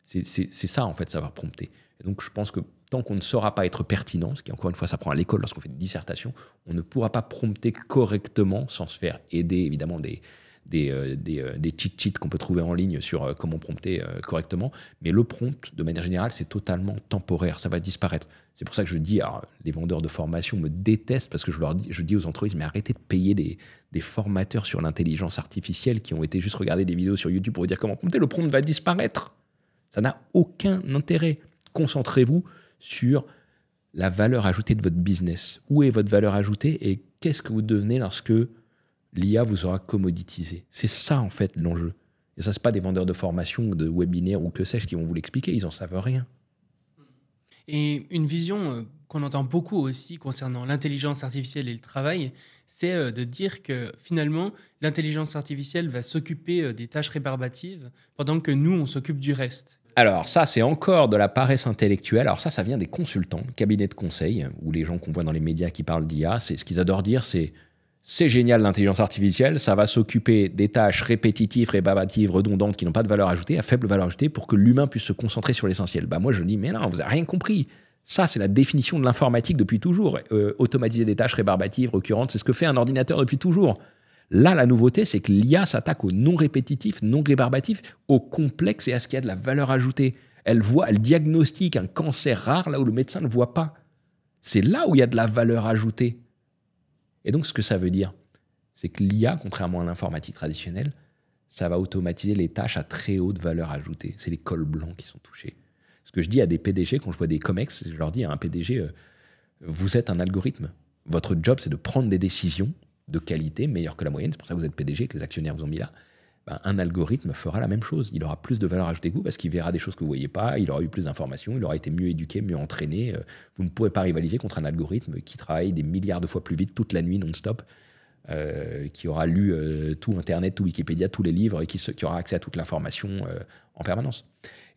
S1: C'est ça en fait, savoir prompter. Et donc je pense que tant qu'on ne saura pas être pertinent, ce qui encore une fois s'apprend à l'école lorsqu'on fait une dissertation, on ne pourra pas prompter correctement sans se faire aider évidemment des cheat sheets qu'on peut trouver en ligne sur comment prompter correctement. Mais le prompt, de manière générale, c'est totalement temporaire, ça va disparaître. C'est pour ça que je dis, alors, les vendeurs de formation me détestent parce que je dis aux entreprises, mais arrêtez de payer des formateurs sur l'intelligence artificielle qui ont été juste regarder des vidéos sur YouTube pour vous dire comment prompter. Le prompt va disparaître. Ça n'a aucun intérêt. Concentrez-vous sur la valeur ajoutée de votre business. Où est votre valeur ajoutée et qu'est-ce que vous devenez lorsque l'IA vous aura commoditisé? C'est ça, en fait, l'enjeu. Et ça, ce n'est pas des vendeurs de formation, de webinaires ou que sais-je qui vont vous l'expliquer. Ils n'en savent rien.
S2: Et une vision qu'on entend beaucoup aussi concernant l'intelligence artificielle et le travail, c'est de dire que finalement, l'intelligence artificielle va s'occuper des tâches rébarbatives pendant que nous, on s'occupe du reste.
S1: Alors ça, c'est encore de la paresse intellectuelle. Alors ça vient des consultants, cabinets de conseil, ou les gens qu'on voit dans les médias qui parlent d'IA. C'est ce qu'ils adorent dire, c'est génial l'intelligence artificielle, ça va s'occuper des tâches répétitives, rébarbatives, redondantes, qui n'ont pas de valeur ajoutée, à faible valeur ajoutée, pour que l'humain puisse se concentrer sur l'essentiel. Moi je dis, mais non, vous n'avez rien compris. Ça, c'est la définition de l'informatique depuis toujours. Automatiser des tâches rébarbatives, récurrentes, c'est ce que fait un ordinateur depuis toujours. Là, la nouveauté, c'est que l'IA s'attaque au non répétitif, non rébarbatif, au complexe et à ce qui a de la valeur ajoutée. Elle diagnostique un cancer rare là où le médecin ne voit pas. C'est là où il y a de la valeur ajoutée. Et donc, ce que ça veut dire, c'est que l'IA, contrairement à l'informatique traditionnelle, ça va automatiser les tâches à très haute valeur ajoutée. C'est les cols blancs qui sont touchés. Ce que je dis à des PDG, quand je vois des COMEX, je leur dis à un PDG, vous êtes un algorithme. Votre job, c'est de prendre des décisions de qualité meilleure que la moyenne. C'est pour ça que vous êtes PDG, que les actionnaires vous ont mis là. Un algorithme fera la même chose. Il aura plus de valeur ajoutée que vous parce qu'il verra des choses que vous ne voyez pas, il aura eu plus d'informations, il aura été mieux éduqué, mieux entraîné. Vous ne pourrez pas rivaliser contre un algorithme qui travaille des milliards de fois plus vite toute la nuit non-stop, qui aura lu tout Internet, tout Wikipédia, tous les livres et qui aura accès à toute l'information en permanence.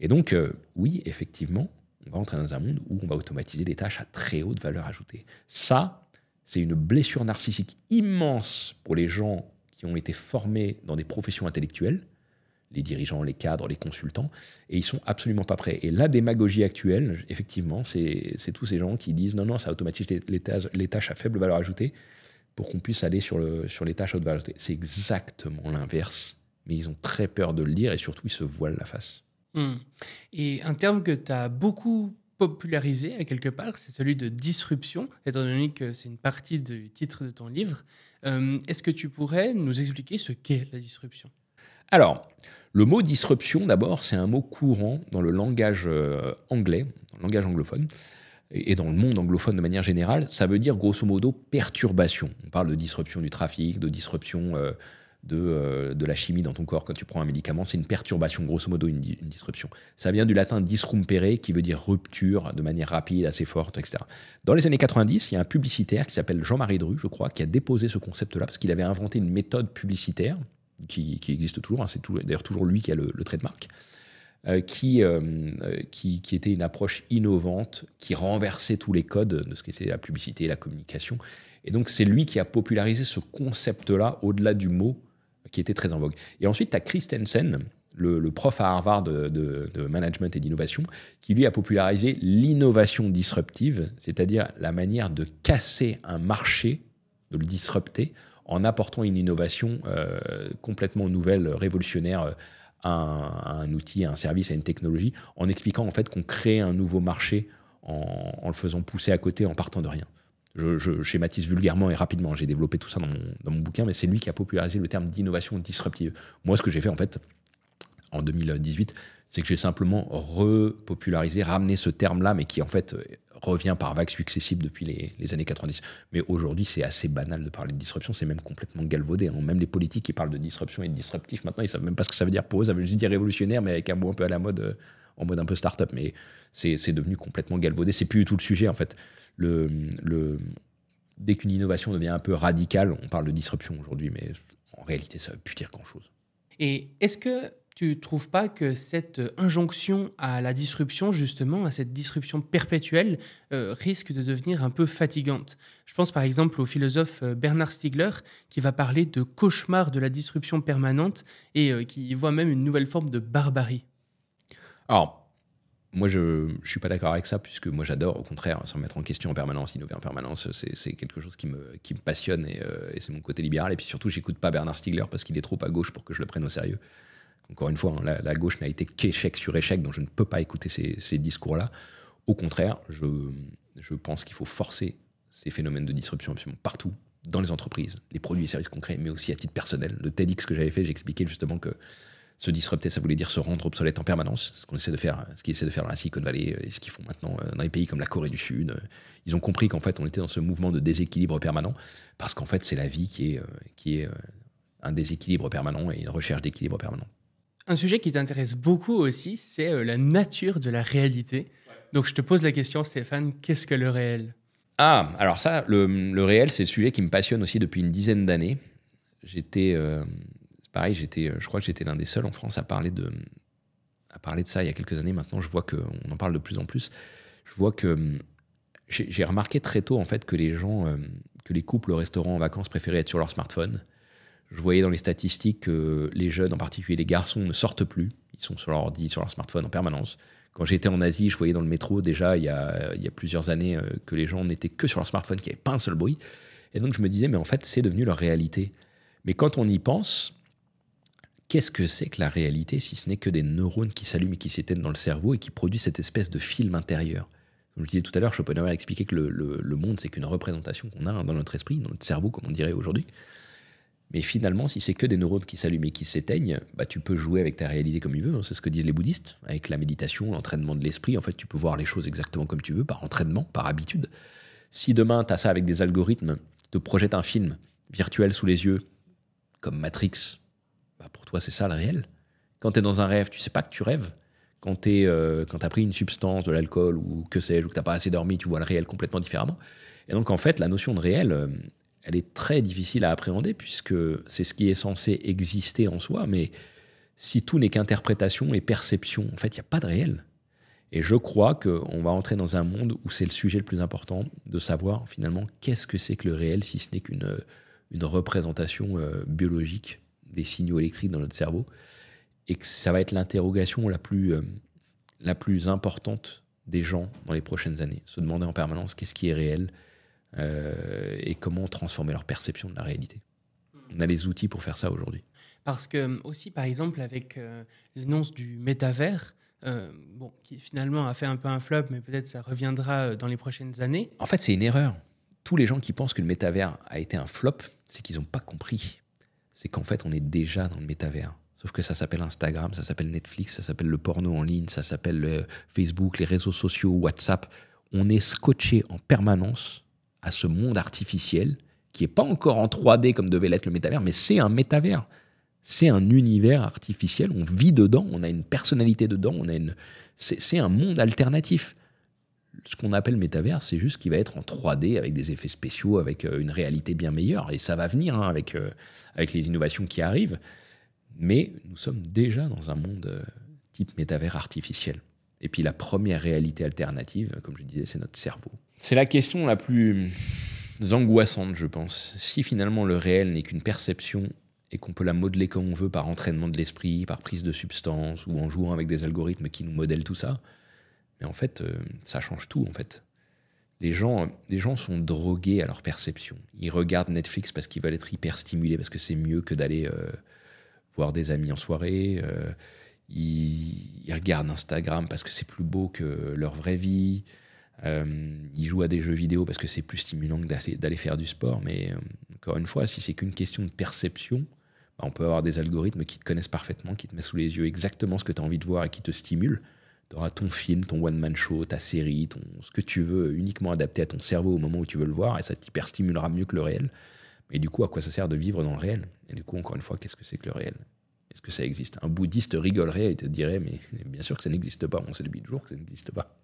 S1: Et donc, oui, effectivement, on va entrer dans un monde où on va automatiser les tâches à très haute valeur ajoutée. Ça, c'est une blessure narcissique immense pour les gens qui ont été formés dans des professions intellectuelles, les dirigeants, les cadres, les consultants, et ils sont absolument pas prêts. Et la démagogie actuelle, effectivement, c'est tous ces gens qui disent non, ça automatise les tâches à faible valeur ajoutée pour qu'on puisse aller sur les tâches à haute valeur ajoutée. C'est exactement l'inverse, mais ils ont très peur de le dire et surtout ils se voilent la face.
S2: Et un terme que tu as beaucoup popularisé à quelque part, c'est celui de disruption, étant donné que c'est une partie du titre de ton livre. Est-ce que tu pourrais nous expliquer ce qu'est la disruption?
S1: Alors, le mot disruption, d'abord, c'est un mot courant dans le langage anglais, dans le langage anglophone, et dans le monde anglophone de manière générale. Ça veut dire grosso modo perturbation. On parle de disruption du trafic, de disruption de la chimie dans ton corps quand tu prends un médicament. C'est une perturbation, grosso modo une disruption. Ça vient du latin disrumpere, qui veut dire rupture de manière rapide, assez forte, etc. Dans les années 90, il y a un publicitaire qui s'appelle Jean-Marie Dru, je crois, qui a déposé ce concept-là parce qu'il avait inventé une méthode publicitaire qui existe toujours, c'est d'ailleurs toujours lui qui a le trademark, qui était une approche innovante, qui renversait tous les codes de ce qu'était la publicité et la communication. Et donc, c'est lui qui a popularisé ce concept-là au-delà du mot qui était très en vogue. Et ensuite, tu as Christensen, le prof à Harvard de management et d'innovation, qui lui a popularisé l'innovation disruptive, c'est-à-dire la manière de casser un marché, de le disrupter, en apportant une innovation complètement nouvelle, révolutionnaire à un outil, à un service, à une technologie, en expliquant en fait qu'on crée un nouveau marché en le faisant pousser à côté, en partant de rien. Je schématise vulgairement et rapidement, j'ai développé tout ça dans mon bouquin, mais c'est lui qui a popularisé le terme d'innovation disruptive. Moi, ce que j'ai fait en fait, en 2018, c'est que j'ai simplement repopularisé, ramené ce terme-là, mais qui en fait revient par vagues successives depuis les années 90. Mais aujourd'hui, c'est assez banal de parler de disruption, c'est même complètement galvaudé. Même les politiques qui parlent de disruption et de disruptif, maintenant, ils ne savent même pas ce que ça veut dire pour eux. Ça veut juste dire révolutionnaire, mais avec un mot un peu à la mode, en mode un peu start-up. Mais c'est devenu complètement galvaudé. C'est plus du tout le sujet, en fait. Dès qu'une innovation devient un peu radicale, on parle de disruption aujourd'hui, mais en réalité, ça ne veut plus dire grand-chose.
S2: Et est-ce que tu ne trouves pas que cette injonction à la disruption, justement, à cette disruption perpétuelle, risque de devenir un peu fatigante? Je pense par exemple au philosophe Bernard Stiegler, qui va parler de cauchemar de la disruption permanente et qui voit même une nouvelle forme de barbarie.
S1: Alors, moi, je ne suis pas d'accord avec ça, puisque moi, j'adore, au contraire, se remettre en question en permanence, innover en permanence. C'est quelque chose qui me passionne et c'est mon côté libéral. Et puis surtout, j'écoute pas Bernard Stiegler parce qu'il est trop à gauche pour que je le prenne au sérieux. Encore une fois, la gauche n'a été qu'échec sur échec, donc je ne peux pas écouter ces discours-là. Au contraire, je pense qu'il faut forcer ces phénomènes de disruption absolument partout, dans les entreprises, les produits et services concrets, mais aussi à titre personnel. Le TEDx que j'avais fait, j'expliquais justement que Se disrupter, ça voulait dire se rendre obsolète en permanence, ce qu'ils essaient de faire dans la Silicon Valley et ce qu'ils font maintenant dans les pays comme la Corée du Sud. Ils ont compris qu'en fait, on était dans ce mouvement de déséquilibre permanent parce qu'en fait, c'est la vie qui est un déséquilibre permanent et une recherche d'équilibre permanent.
S2: Un sujet qui t'intéresse beaucoup aussi, c'est la nature de la réalité. Donc, je te pose la question, Stéphane, qu'est-ce que le réel ?
S1: Ah, alors ça, le réel, c'est le sujet qui me passionne aussi depuis une dizaine d'années. C'est pareil, je crois que j'étais l'un des seuls en France à parler de ça il y a quelques années. Maintenant, je vois qu'on en parle de plus en plus. Je vois que j'ai remarqué très tôt en fait que que les couples au restaurant en vacances préféraient être sur leur smartphone. Je voyais dans les statistiques que les jeunes, en particulier les garçons, ne sortent plus. Ils sont sur leur ordi, sur leur smartphone en permanence. Quand j'étais en Asie, je voyais dans le métro déjà il y a plusieurs années que les gens n'étaient que sur leur smartphone, qu'il n'y avait pas un seul bruit. Et donc je me disais, mais en fait, c'est devenu leur réalité. Mais quand on y pense, qu'est-ce que c'est que la réalité si ce n'est que des neurones qui s'allument et qui s'éteignent dans le cerveau et qui produisent cette espèce de film intérieur ? Comme je disais tout à l'heure, Schopenhauer a expliqué que le monde, c'est qu'une représentation qu'on a dans notre esprit, dans notre cerveau, comme on dirait aujourd'hui. Mais finalement, si c'est que des neurones qui s'allument et qui s'éteignent, bah, tu peux jouer avec ta réalité comme tu veux. C'est ce que disent les bouddhistes. Avec la méditation, l'entraînement de l'esprit, en fait, tu peux voir les choses exactement comme tu veux, par entraînement, par habitude. Si demain, tu as ça avec des algorithmes qui te projettent un film virtuel sous les yeux, comme Matrix, bah, pour toi, c'est ça le réel. Quand tu es dans un rêve, tu sais pas que tu rêves. Quand tu as pris une substance, de l'alcool ou que sais-je, ou que tu n'as pas assez dormi, tu vois le réel complètement différemment. Et donc, en fait, la notion de réel... elle est très difficile à appréhender puisque c'est ce qui est censé exister en soi, mais si tout n'est qu'interprétation et perception, en fait, il n'y a pas de réel. Et je crois qu'on va entrer dans un monde où c'est le sujet le plus important de savoir finalement qu'est-ce que c'est que le réel si ce n'est qu'une représentation biologique des signaux électriques dans notre cerveau et que ça va être l'interrogation la plus importante des gens dans les prochaines années. Se demander en permanence qu'est-ce qui est réel et comment transformer leur perception de la réalité. On a les outils pour faire ça aujourd'hui.
S2: Parce que aussi, par exemple, avec l'annonce du métavers, qui finalement a fait un peu un flop, mais peut-être ça reviendra dans les prochaines années.
S1: En fait, c'est une erreur. Tous les gens qui pensent que le métavers a été un flop, c'est qu'ils n'ont pas compris. C'est qu'en fait, on est déjà dans le métavers. Sauf que ça s'appelle Instagram, ça s'appelle Netflix, ça s'appelle le porno en ligne, ça s'appelle Facebook, les réseaux sociaux, WhatsApp. On est scotché en permanence à ce monde artificiel qui n'est pas encore en 3D comme devait l'être le métavers, mais c'est un métavers. C'est un univers artificiel, on vit dedans, on a une personnalité dedans, c'est un monde alternatif. Ce qu'on appelle métavers, c'est juste qu'il va être en 3D avec des effets spéciaux, avec une réalité bien meilleure. Et ça va venir avec les innovations qui arrivent. Mais nous sommes déjà dans un monde type métavers artificiel. Et puis la première réalité alternative, comme je disais, c'est notre cerveau. C'est la question la plus angoissante, je pense. Si finalement le réel n'est qu'une perception et qu'on peut la modeler comme on veut par entraînement de l'esprit, par prise de substance ou en jouant avec des algorithmes qui nous modèlent tout ça, mais en fait, ça change tout en fait. Les gens sont drogués à leur perception. Ils regardent Netflix parce qu'ils veulent être hyper stimulés, parce que c'est mieux que d'aller voir des amis en soirée. Ils regardent Instagram parce que c'est plus beau que leur vraie vie. Ils jouent à des jeux vidéo parce que c'est plus stimulant que d'aller faire du sport. Mais encore une fois, si c'est qu'une question de perception, bah, on peut avoir des algorithmes qui te connaissent parfaitement, qui te mettent sous les yeux exactement ce que tu as envie de voir et qui te stimulent. Tu auras ton film, ton one-man show, ta série, ce que tu veux, uniquement adapté à ton cerveau au moment où tu veux le voir, et ça t'hyperstimulera mieux que le réel. Mais du coup, à quoi ça sert de vivre dans le réel ? Et du coup, encore une fois, qu'est-ce que c'est que le réel ? Est-ce que ça existe ? Un bouddhiste rigolerait et te dirait, mais bien sûr que ça n'existe pas, on sait depuis toujours que ça n'existe pas.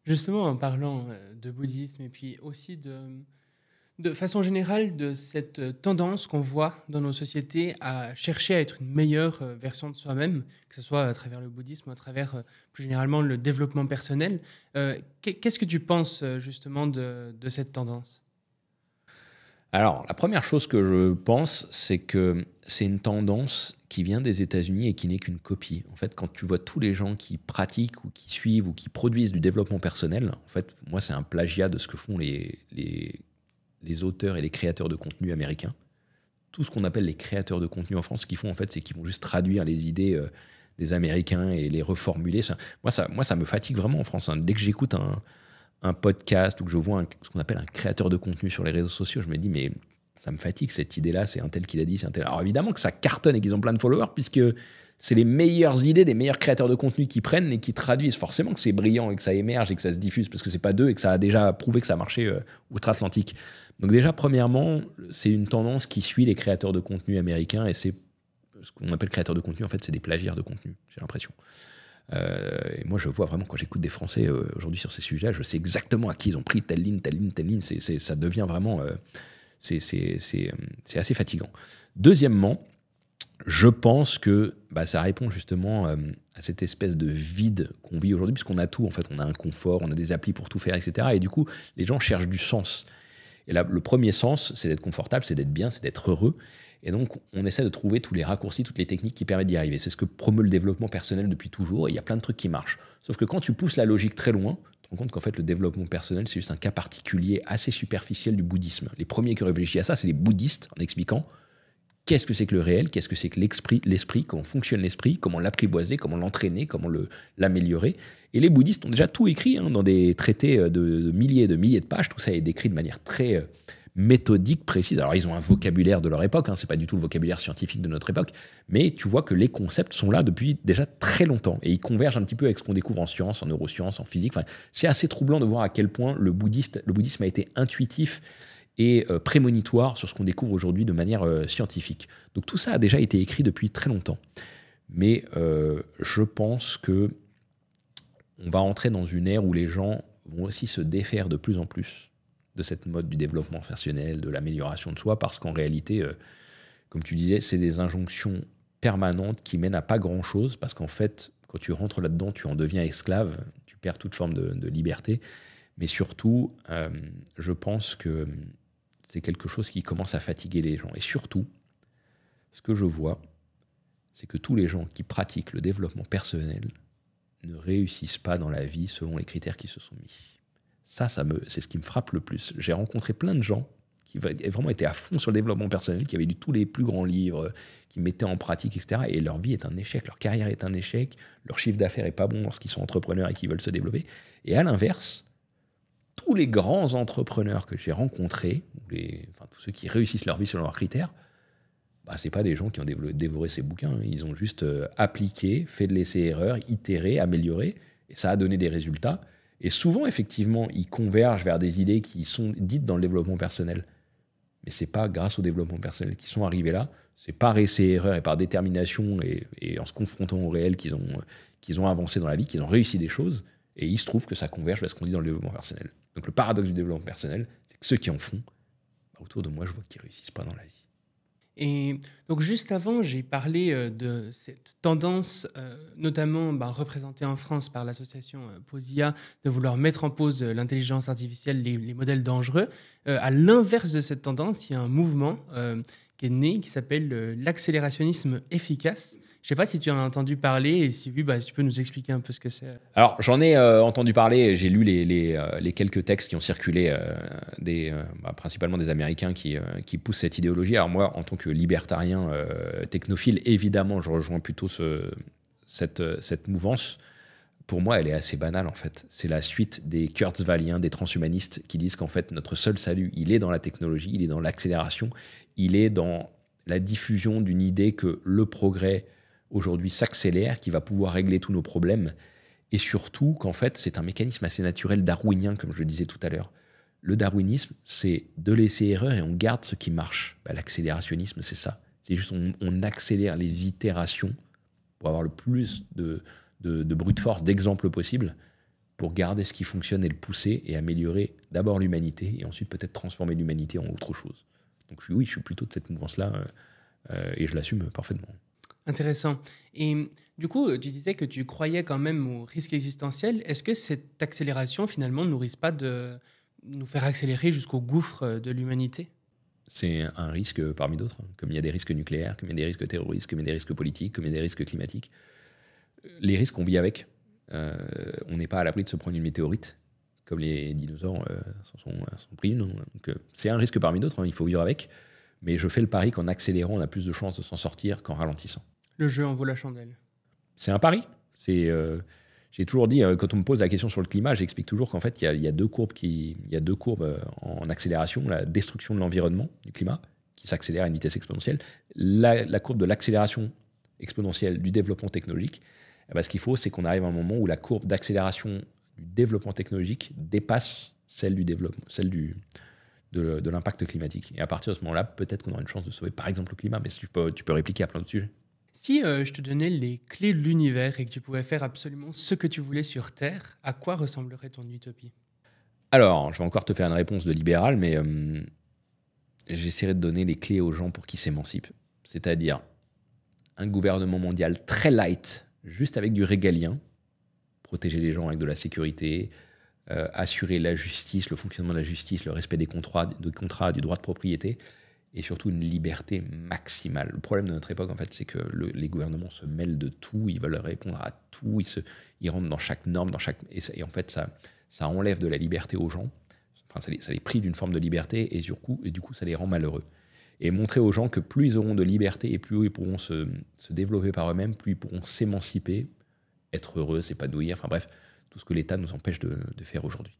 S2: Justement, en parlant de bouddhisme et puis aussi de façon générale de cette tendance qu'on voit dans nos sociétés à chercher à être une meilleure version de soi-même, que ce soit à travers le bouddhisme ou à travers plus généralement le développement personnel. Qu'est-ce que tu penses justement de cette tendance ?
S1: Alors, la première chose que je pense, c'est que c'est une tendance qui vient des États-Unis et qui n'est qu'une copie. En fait, quand tu vois tous les gens qui pratiquent ou qui suivent ou qui produisent du développement personnel, en fait, moi, c'est un plagiat de ce que font les auteurs et les créateurs de contenu américains. Tout ce qu'on appelle les créateurs de contenu en France, ce qu'ils font, en fait, c'est qu'ils vont juste traduire les idées des Américains et les reformuler. Moi, ça me fatigue vraiment en France. Hein. Dès que j'écoute un podcast ou que je vois ce qu'on appelle un créateur de contenu sur les réseaux sociaux, je me dis, mais ça me fatigue cette idée-là, c'est un tel qui l'a dit, c'est un tel. Alors évidemment que ça cartonne et qu'ils ont plein de followers, puisque c'est les meilleures idées des meilleurs créateurs de contenu qui prennent et qui traduisent. Forcément que c'est brillant et que ça émerge et que ça se diffuse, parce que c'est pas d'eux et que ça a déjà prouvé que ça a marché outre-Atlantique. Donc déjà, premièrement, c'est une tendance qui suit les créateurs de contenu américains, et c'est ce qu'on appelle créateurs de contenu, en fait, c'est des plagiaires de contenu, j'ai l'impression. Et moi, je vois vraiment, quand j'écoute des Français aujourd'hui sur ces sujets, je sais exactement à qui ils ont pris telle ligne, telle ligne, telle ligne. Ça devient vraiment... c'est assez fatigant. Deuxièmement, je pense que ça répond justement à cette espèce de vide qu'on vit aujourd'hui, puisqu'on a tout, en fait. On a un confort, on a des applis pour tout faire, etc. Et du coup, les gens cherchent du sens. Et là, le premier sens, c'est d'être confortable, c'est d'être bien, c'est d'être heureux. Et donc, on essaie de trouver tous les raccourcis, toutes les techniques qui permettent d'y arriver. C'est ce que promeut le développement personnel depuis toujours, et il y a plein de trucs qui marchent. Sauf que quand tu pousses la logique très loin, tu te rends compte qu'en fait, le développement personnel, c'est juste un cas particulier assez superficiel du bouddhisme. Les premiers qui ont réfléchi à ça, c'est les bouddhistes, en expliquant qu'est-ce que c'est que le réel, qu'est-ce que c'est que l'esprit, comment fonctionne l'esprit, comment l'apprivoiser, comment l'entraîner, comment l'améliorer. Et les bouddhistes ont déjà tout écrit dans des traités de milliers de pages. Tout ça est décrit de manière très méthodique, précise. Alors, ils ont un vocabulaire de leur époque, c'est pas du tout le vocabulaire scientifique de notre époque, mais tu vois que les concepts sont là depuis déjà très longtemps, et ils convergent un petit peu avec ce qu'on découvre en sciences, en neurosciences, en physique. Enfin, c'est assez troublant de voir à quel point le bouddhisme a été intuitif et prémonitoire sur ce qu'on découvre aujourd'hui de manière scientifique. Donc tout ça a déjà été écrit depuis très longtemps. Mais je pense que on va entrer dans une ère où les gens vont aussi se défaire de plus en plus de cette mode du développement personnel, de l'amélioration de soi, parce qu'en réalité, comme tu disais, c'est des injonctions permanentes qui mènent à pas grand-chose, parce qu'en fait, quand tu rentres là-dedans, tu en deviens esclave, tu perds toute forme de liberté. Mais surtout, je pense que c'est quelque chose qui commence à fatiguer les gens. Et surtout, ce que je vois, c'est que tous les gens qui pratiquent le développement personnel ne réussissent pas dans la vie selon les critères qui se sont mis. Ça c'est ce qui me frappe le plus. J'ai rencontré plein de gens qui vraiment étaient à fond sur le développement personnel, qui avaient lu tous les plus grands livres, qui mettaient en pratique, etc. Et leur vie est un échec, leur carrière est un échec, leur chiffre d'affaires est pas bon lorsqu'ils sont entrepreneurs et qu'ils veulent se développer. Et à l'inverse, tous les grands entrepreneurs que j'ai rencontrés, tous ceux qui réussissent leur vie selon leurs critères, c'est pas des gens qui ont dévoré ces bouquins. Ils ont juste appliqué, fait de l'essai-erreur, itéré, amélioré, et ça a donné des résultats. Et souvent, effectivement, ils convergent vers des idées qui sont dites dans le développement personnel. Mais c'est pas grâce au développement personnel qu'ils sont arrivés là. C'est par essai-erreur et par détermination et en se confrontant au réel qu'ils ont avancé dans la vie, qu'ils ont réussi des choses. Et il se trouve que ça converge vers ce qu'on dit dans le développement personnel. Donc le paradoxe du développement personnel, c'est que ceux qui en font, autour de moi, je vois qu'ils ne réussissent pas dans la vie.
S2: Et donc juste avant, j'ai parlé de cette tendance, notamment représentée en France par l'association Posia, de vouloir mettre en pause l'intelligence artificielle, les modèles dangereux. À l'inverse de cette tendance, il y a un mouvement qui est né, qui s'appelle l'accélérationnisme efficace. Je ne sais pas si tu en as entendu parler, et si oui, tu peux nous expliquer un peu ce que c'est.
S1: Alors, j'en ai entendu parler, j'ai lu les quelques textes qui ont circulé, principalement des Américains qui poussent cette idéologie. Alors moi, en tant que libertarien technophile, évidemment, je rejoins plutôt cette mouvance. Pour moi, elle est assez banale, en fait. C'est la suite des kurzweiliens, des transhumanistes, qui disent qu'en fait, notre seul salut, il est dans la technologie, il est dans l'accélération, il est dans la diffusion d'une idée que le progrès aujourd'hui s'accélère, qui va pouvoir régler tous nos problèmes, et surtout qu'en fait, c'est un mécanisme assez naturel darwinien, comme je le disais tout à l'heure. Le darwinisme, c'est de laisser erreur et on garde ce qui marche. L'accélérationnisme, c'est ça. C'est juste on accélère les itérations pour avoir le plus de brute force, d'exemples possibles, pour garder ce qui fonctionne et le pousser et améliorer d'abord l'humanité et ensuite peut-être transformer l'humanité en autre chose. Donc je suis plutôt de cette mouvance-là et je l'assume parfaitement.
S2: Intéressant. Et du coup, tu disais que tu croyais quand même au risque existentiel. Est-ce que cette accélération, finalement, ne risque pas de nous faire accélérer jusqu'au gouffre de l'humanité ?
S1: C'est un risque parmi d'autres. Comme il y a des risques nucléaires, comme il y a des risques terroristes, comme il y a des risques politiques, comme il y a des risques climatiques. Les risques, on vit avec. On n'est pas à l'abri de se prendre une météorite, comme les dinosaures sont pris une. Donc, c'est un risque parmi d'autres, il faut vivre avec. Mais je fais le pari qu'en accélérant, on a plus de chances de s'en sortir qu'en ralentissant.
S2: Le jeu en vaut la chandelle.
S1: C'est un pari. Je J'ai toujours dit, quand on me pose la question sur le climat, j'explique toujours qu'en fait, il y a deux courbes en accélération. La destruction de l'environnement, du climat, qui s'accélère à une vitesse exponentielle. La courbe de l'accélération exponentielle du développement technologique. Eh ben, ce qu'il faut, c'est qu'on arrive à un moment où la courbe d'accélération du développement technologique dépasse celle de l'impact climatique. Et à partir de ce moment-là, peut-être qu'on aura une chance de sauver, par exemple, le climat. Mais tu peux répliquer à plein de sujets.
S2: Si je te donnais les clés de l'univers et que tu pouvais faire absolument ce que tu voulais sur Terre, à quoi ressemblerait ton utopie?
S1: Alors, je vais encore te faire une réponse de libéral, mais j'essaierai de donner les clés aux gens pour qu'ils s'émancipent. C'est-à-dire un gouvernement mondial très light, juste avec du régalien, protéger les gens avec de la sécurité, assurer la justice, le fonctionnement de la justice, le respect des contrats, du droit de propriété, et surtout une liberté maximale. Le problème de notre époque, en fait, c'est que les gouvernements se mêlent de tout, ils veulent répondre à tout, ils rentrent dans chaque norme, et en fait, ça enlève de la liberté aux gens, enfin, ça les prive d'une forme de liberté, et du coup, ça les rend malheureux. Et montrer aux gens que plus ils auront de liberté, et plus ils pourront se développer par eux-mêmes, plus ils pourront s'émanciper, être heureux, s'épanouir, enfin bref, tout ce que l'État nous empêche de faire aujourd'hui.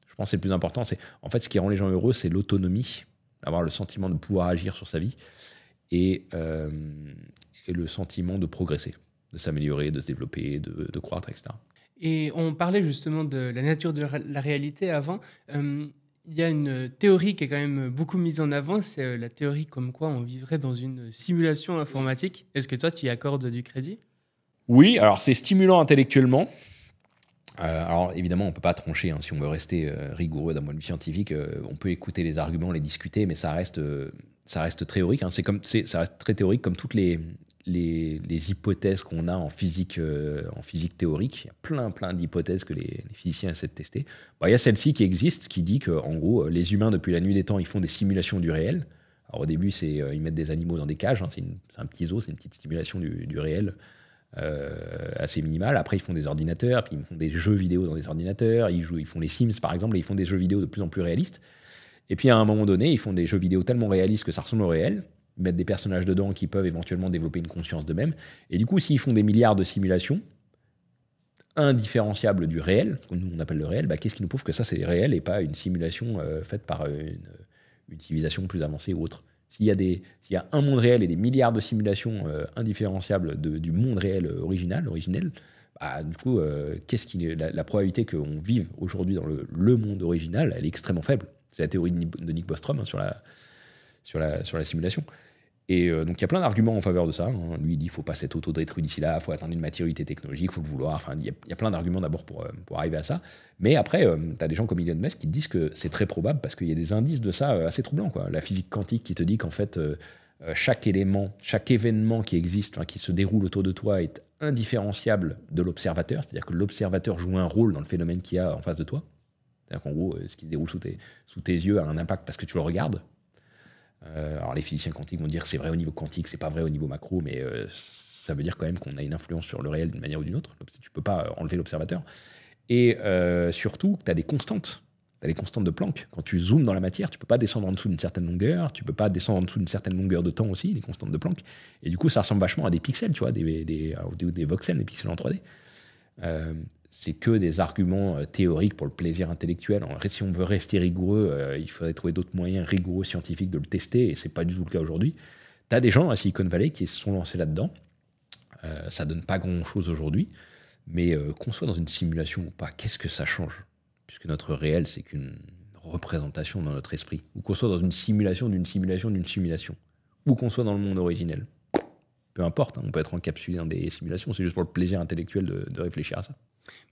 S1: Je pense que c'est le plus important, en fait, ce qui rend les gens heureux, c'est l'autonomie, avoir le sentiment de pouvoir agir sur sa vie et le sentiment de progresser, de s'améliorer, de se développer, de croître, etc.
S2: Et on parlait justement de la nature de la réalité avant. Il y a une théorie qui est quand même beaucoup mise en avant, c'est la théorie comme quoi on vivrait dans une simulation informatique. Est-ce que toi, tu y accordes du crédit?
S1: Oui, alors c'est stimulant intellectuellement. Alors évidemment, on ne peut pas trancher, si on veut rester rigoureux d'un point de vue scientifique. On peut écouter les arguments, les discuter, mais ça reste théorique. Ça reste très théorique, comme toutes les hypothèses qu'on a en physique théorique. Il y a plein d'hypothèses que les physiciens essaient de tester. Bon, il y a celle-ci qui existe, qui dit qu'en gros, les humains, depuis la nuit des temps, ils font des simulations du réel. Alors au début, ils mettent des animaux dans des cages, c'est un petit zoo, c'est une petite stimulation du réel. Assez minimal. Après, ils font des ordinateurs, puis ils font des jeux vidéo dans des ordinateurs, ils font les Sims par exemple, et ils font des jeux vidéo de plus en plus réalistes. Et puis à un moment donné, ils font des jeux vidéo tellement réalistes que ça ressemble au réel, ils mettent des personnages dedans qui peuvent éventuellement développer une conscience d'eux-mêmes. Et du coup, s'ils font des milliards de simulations indiférenciables du réel, ce que nous on appelle le réel, qu'est-ce qui nous prouve que ça c'est réel et pas une simulation faite par une civilisation plus avancée ou autre? S'il y a un monde réel et des milliards de simulations indifférenciables du monde réel originel, du coup, la probabilité qu'on vive aujourd'hui dans le monde original, elle est extrêmement faible. C'est la théorie de Nick Bostrom sur la simulation. Et donc il y a plein d'arguments en faveur de ça. Lui, il dit qu'il ne faut pas s'être autodétruit d'ici là, il faut atteindre une maturité technologique, il faut le vouloir. Enfin, il y a plein d'arguments d'abord pour arriver à ça. Mais après, tu as des gens comme Elon Musk qui te disent que c'est très probable parce qu'il y a des indices de ça assez troublants, quoi. La physique quantique qui te dit qu'en fait, chaque événement qui existe, qui se déroule autour de toi est indifférenciable de l'observateur. C'est-à-dire que l'observateur joue un rôle dans le phénomène qu'il y a en face de toi. C'est-à-dire qu'en gros, ce qui se déroule sous tes yeux a un impact parce que tu le regardes. Alors les physiciens quantiques vont dire que c'est vrai au niveau quantique, c'est pas vrai au niveau macro, mais ça veut dire quand même qu'on a une influence sur le réel d'une manière ou d'une autre. Tu peux pas enlever l'observateur. Et surtout, tu as des constantes. Tu as les constantes de Planck. Quand tu zoomes dans la matière, tu peux pas descendre en dessous d'une certaine longueur, tu peux pas descendre en dessous d'une certaine longueur de temps aussi, les constantes de Planck. Et du coup, ça ressemble vachement à des pixels, tu vois, des voxels, des pixels en 3D. C'est que des arguments théoriques pour le plaisir intellectuel. Si on veut rester rigoureux, il faudrait trouver d'autres moyens rigoureux scientifiques de le tester, et c'est pas du tout le cas aujourd'hui. Tu as des gens à Silicon Valley qui se sont lancés là-dedans. Ça donne pas grand-chose aujourd'hui, mais qu'on soit dans une simulation ou pas, qu'est-ce que ça change? Puisque notre réel, c'est qu'une représentation dans notre esprit. Ou qu'on soit dans une simulation d'une simulation d'une simulation. Ou qu'on soit dans le monde originel. Peu importe, on peut être encapsulé dans des simulations, c'est juste pour le plaisir intellectuel de réfléchir à ça.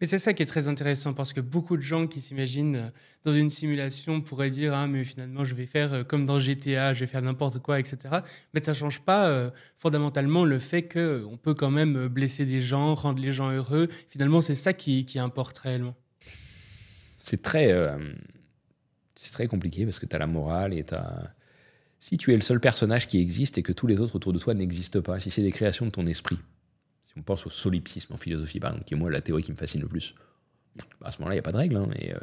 S2: Mais c'est ça qui est très intéressant parce que beaucoup de gens qui s'imaginent dans une simulation pourraient dire « Ah, mais finalement, je vais faire comme dans GTA, je vais faire n'importe quoi, etc. » Mais ça ne change pas fondamentalement le fait qu'on peut quand même blesser des gens, rendre les gens heureux. Finalement, c'est ça qui importe réellement.
S1: C'est très compliqué parce que tu as la morale et tu as... Si tu es le seul personnage qui existe et que tous les autres autour de toi n'existent pas, si c'est des créations de ton esprit, si on pense au solipsisme en philosophie, par exemple, qui est moi la théorie qui me fascine le plus, à ce moment-là, il n'y a pas de règle. Mais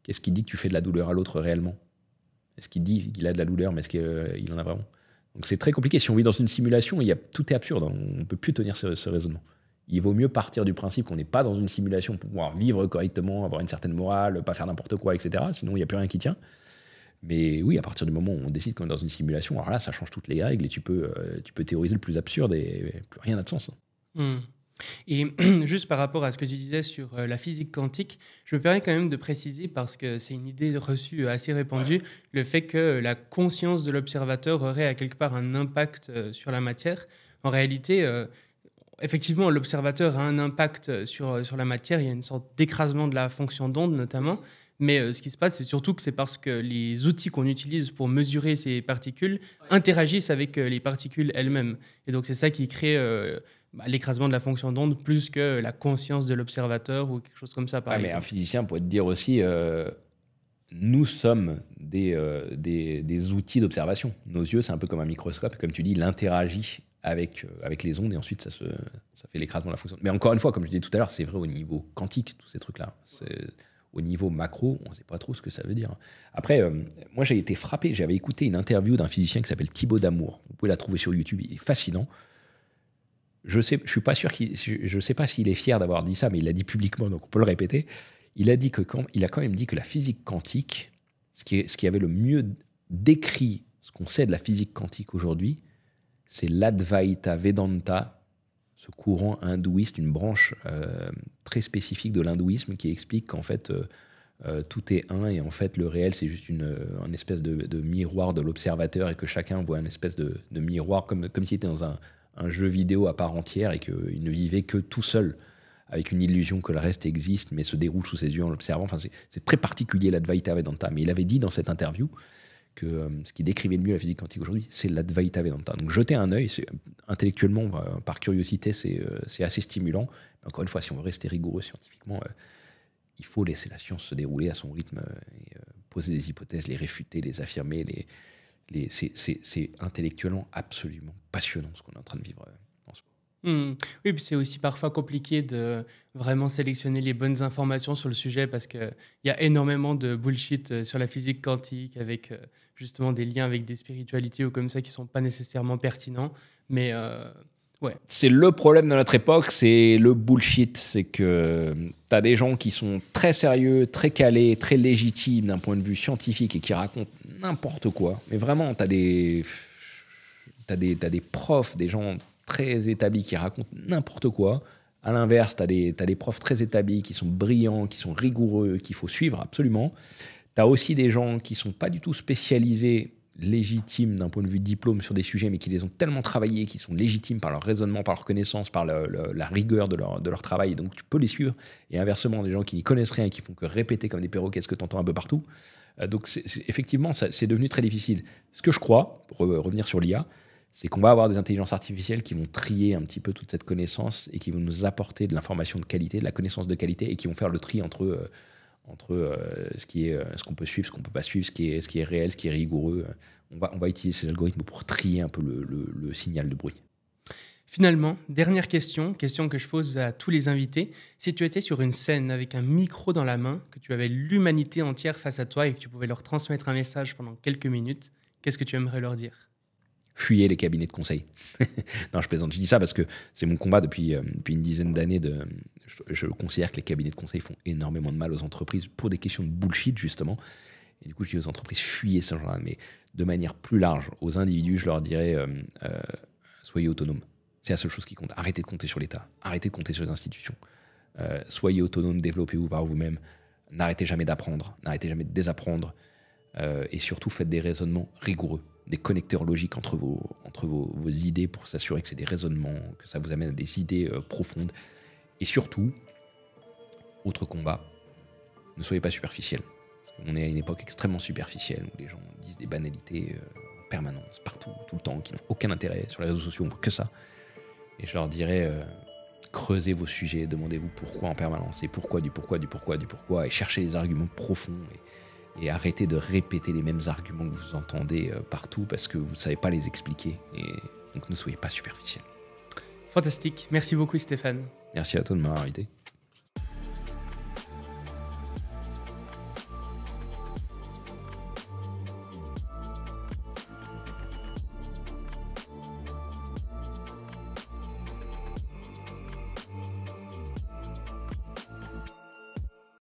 S1: qu'est-ce qui dit que tu fais de la douleur à l'autre réellement? Est-ce qu'il dit qu'il a de la douleur, mais est-ce qu'il en a vraiment? Donc c'est très compliqué. Si on vit dans une simulation, tout est absurde. On ne peut plus tenir ce raisonnement. Il vaut mieux partir du principe qu'on n'est pas dans une simulation pour pouvoir vivre correctement, avoir une certaine morale, pas faire n'importe quoi, etc. Sinon, il n'y a plus rien qui tient. Mais oui, à partir du moment où on décide qu'on est dans une simulation, alors là, ça change toutes les règles et tu peux théoriser le plus absurde et plus rien n'a de sens.
S2: Et juste par rapport à ce que tu disais sur la physique quantique, je me permets quand même de préciser, parce que c'est une idée reçue assez répandue, le fait que la conscience de l'observateur aurait à quelque part un impact sur la matière. En réalité, effectivement, l'observateur a un impact sur la matière, il y a une sorte d'écrasement de la fonction d'onde notamment, mais ce qui se passe, c'est surtout que c'est parce que les outils qu'on utilise pour mesurer ces particules interagissent avec les particules elles-mêmes. Et donc c'est ça qui crée l'écrasement de la fonction d'onde plus que la conscience de l'observateur ou quelque chose comme ça, par exemple.
S1: Mais un physicien pourrait te dire aussi, nous sommes des outils d'observation. Nos yeux, c'est un peu comme un microscope. Comme tu dis, il interagit avec les ondes et ensuite ça fait l'écrasement de la fonction. Mais encore une fois, comme je disais tout à l'heure, c'est vrai au niveau quantique, tous ces trucs-là. Au niveau macro, on ne sait pas trop ce que ça veut dire. Après, moi, j'ai été frappé. J'avais écouté une interview d'un physicien qui s'appelle Thibaut Damour. Vous pouvez la trouver sur YouTube. Il est fascinant. Je sais pas s'il est fier d'avoir dit ça, mais il l'a dit publiquement, donc on peut le répéter. Il a quand même dit que la physique quantique, ce qui avait le mieux décrit ce qu'on sait de la physique quantique aujourd'hui, c'est l'Advaita Vedanta, ce courant hindouiste, une branche très spécifique de l'hindouisme qui explique qu'en fait tout est un et en fait le réel c'est juste une espèce de miroir de l'observateur et que chacun voit une espèce de miroir comme s'il était dans un jeu vidéo à part entière et qu'il ne vivait que tout seul avec une illusion que le reste existe mais se déroule sous ses yeux en l'observant. Enfin, c'est très particulier l'Advaita Vedanta, mais il avait dit dans cette interview que ce qui décrivait le mieux la physique quantique aujourd'hui, c'est l'Advaita Vedanta. Donc jetez un œil, intellectuellement, par curiosité, c'est assez stimulant. Mais encore une fois, si on veut rester rigoureux scientifiquement, il faut laisser la science se dérouler à son rythme et poser des hypothèses, les réfuter, les affirmer. C'est intellectuellement absolument passionnant ce qu'on est en train de vivre en ce moment.
S2: Oui, puis c'est aussi parfois compliqué de vraiment sélectionner les bonnes informations sur le sujet parce qu'il y a énormément de bullshit sur la physique quantique avec justement des liens avec des spiritualités ou comme ça qui ne sont pas nécessairement pertinents. Mais ouais.
S1: C'est le problème de notre époque, c'est le bullshit. C'est que tu as des gens qui sont très sérieux, très calés, très légitimes d'un point de vue scientifique et qui racontent n'importe quoi. Mais vraiment, t'as des profs, des gens très établis qui racontent n'importe quoi. À l'inverse, tu as des profs très établis qui sont brillants, qui sont rigoureux, qu'il faut suivre absolument. Tu as aussi des gens qui ne sont pas du tout spécialisés, légitimes d'un point de vue diplôme sur des sujets, mais qui les ont tellement travaillés, qui sont légitimes par leur raisonnement, par leur connaissance, par la rigueur de leur travail. Donc tu peux les suivre. Et inversement, des gens qui n'y connaissent rien et qui font que répéter comme des perroquets ce que tu entends un peu partout. Donc effectivement, c'est devenu très difficile. Ce que je crois, pour revenir sur l'IA, c'est qu'on va avoir des intelligences artificielles qui vont trier un petit peu toute cette connaissance et qui vont nous apporter de l'information de qualité, de la connaissance de qualité et qui vont faire le tri entre ce qu'on peut suivre, ce qu'on ne peut pas suivre, ce qui est réel, ce qui est rigoureux. On va utiliser ces algorithmes pour trier un peu le signal de bruit.
S2: Finalement, dernière question que je pose à tous les invités. Si tu étais sur une scène avec un micro dans la main, que tu avais l'humanité entière face à toi et que tu pouvais leur transmettre un message pendant quelques minutes, qu'est-ce que tu aimerais leur dire ?
S1: Fuyez les cabinets de conseil. Non, je plaisante. Je dis ça parce que c'est mon combat depuis une dizaine d'années. Je considère que les cabinets de conseil font énormément de mal aux entreprises pour des questions de bullshit, justement. Et du coup, je dis aux entreprises, fuyez ce genre-là. Mais de manière plus large, aux individus, je leur dirais, soyez autonomes. C'est la seule chose qui compte. Arrêtez de compter sur l'État. Arrêtez de compter sur les institutions. Soyez autonomes, développez-vous par vous-même. N'arrêtez jamais d'apprendre. N'arrêtez jamais de désapprendre. Et surtout, faites des raisonnements rigoureux. Des connecteurs logiques entre vos idées pour s'assurer que c'est des raisonnements, que ça vous amène à des idées profondes. Et surtout, autre combat, ne soyez pas superficiel. On est à une époque extrêmement superficielle où les gens disent des banalités en permanence, partout, tout le temps, qui n'ont aucun intérêt. Sur les réseaux sociaux, on voit que ça. Et je leur dirais, creusez vos sujets, demandez-vous pourquoi en permanence, et pourquoi, et cherchez les arguments profonds. Et arrêtez de répéter les mêmes arguments que vous entendez partout parce que vous ne savez pas les expliquer. Et donc ne soyez pas superficiel.
S2: Fantastique. Merci beaucoup Stéphane.
S1: Merci à toi de m'avoir invité.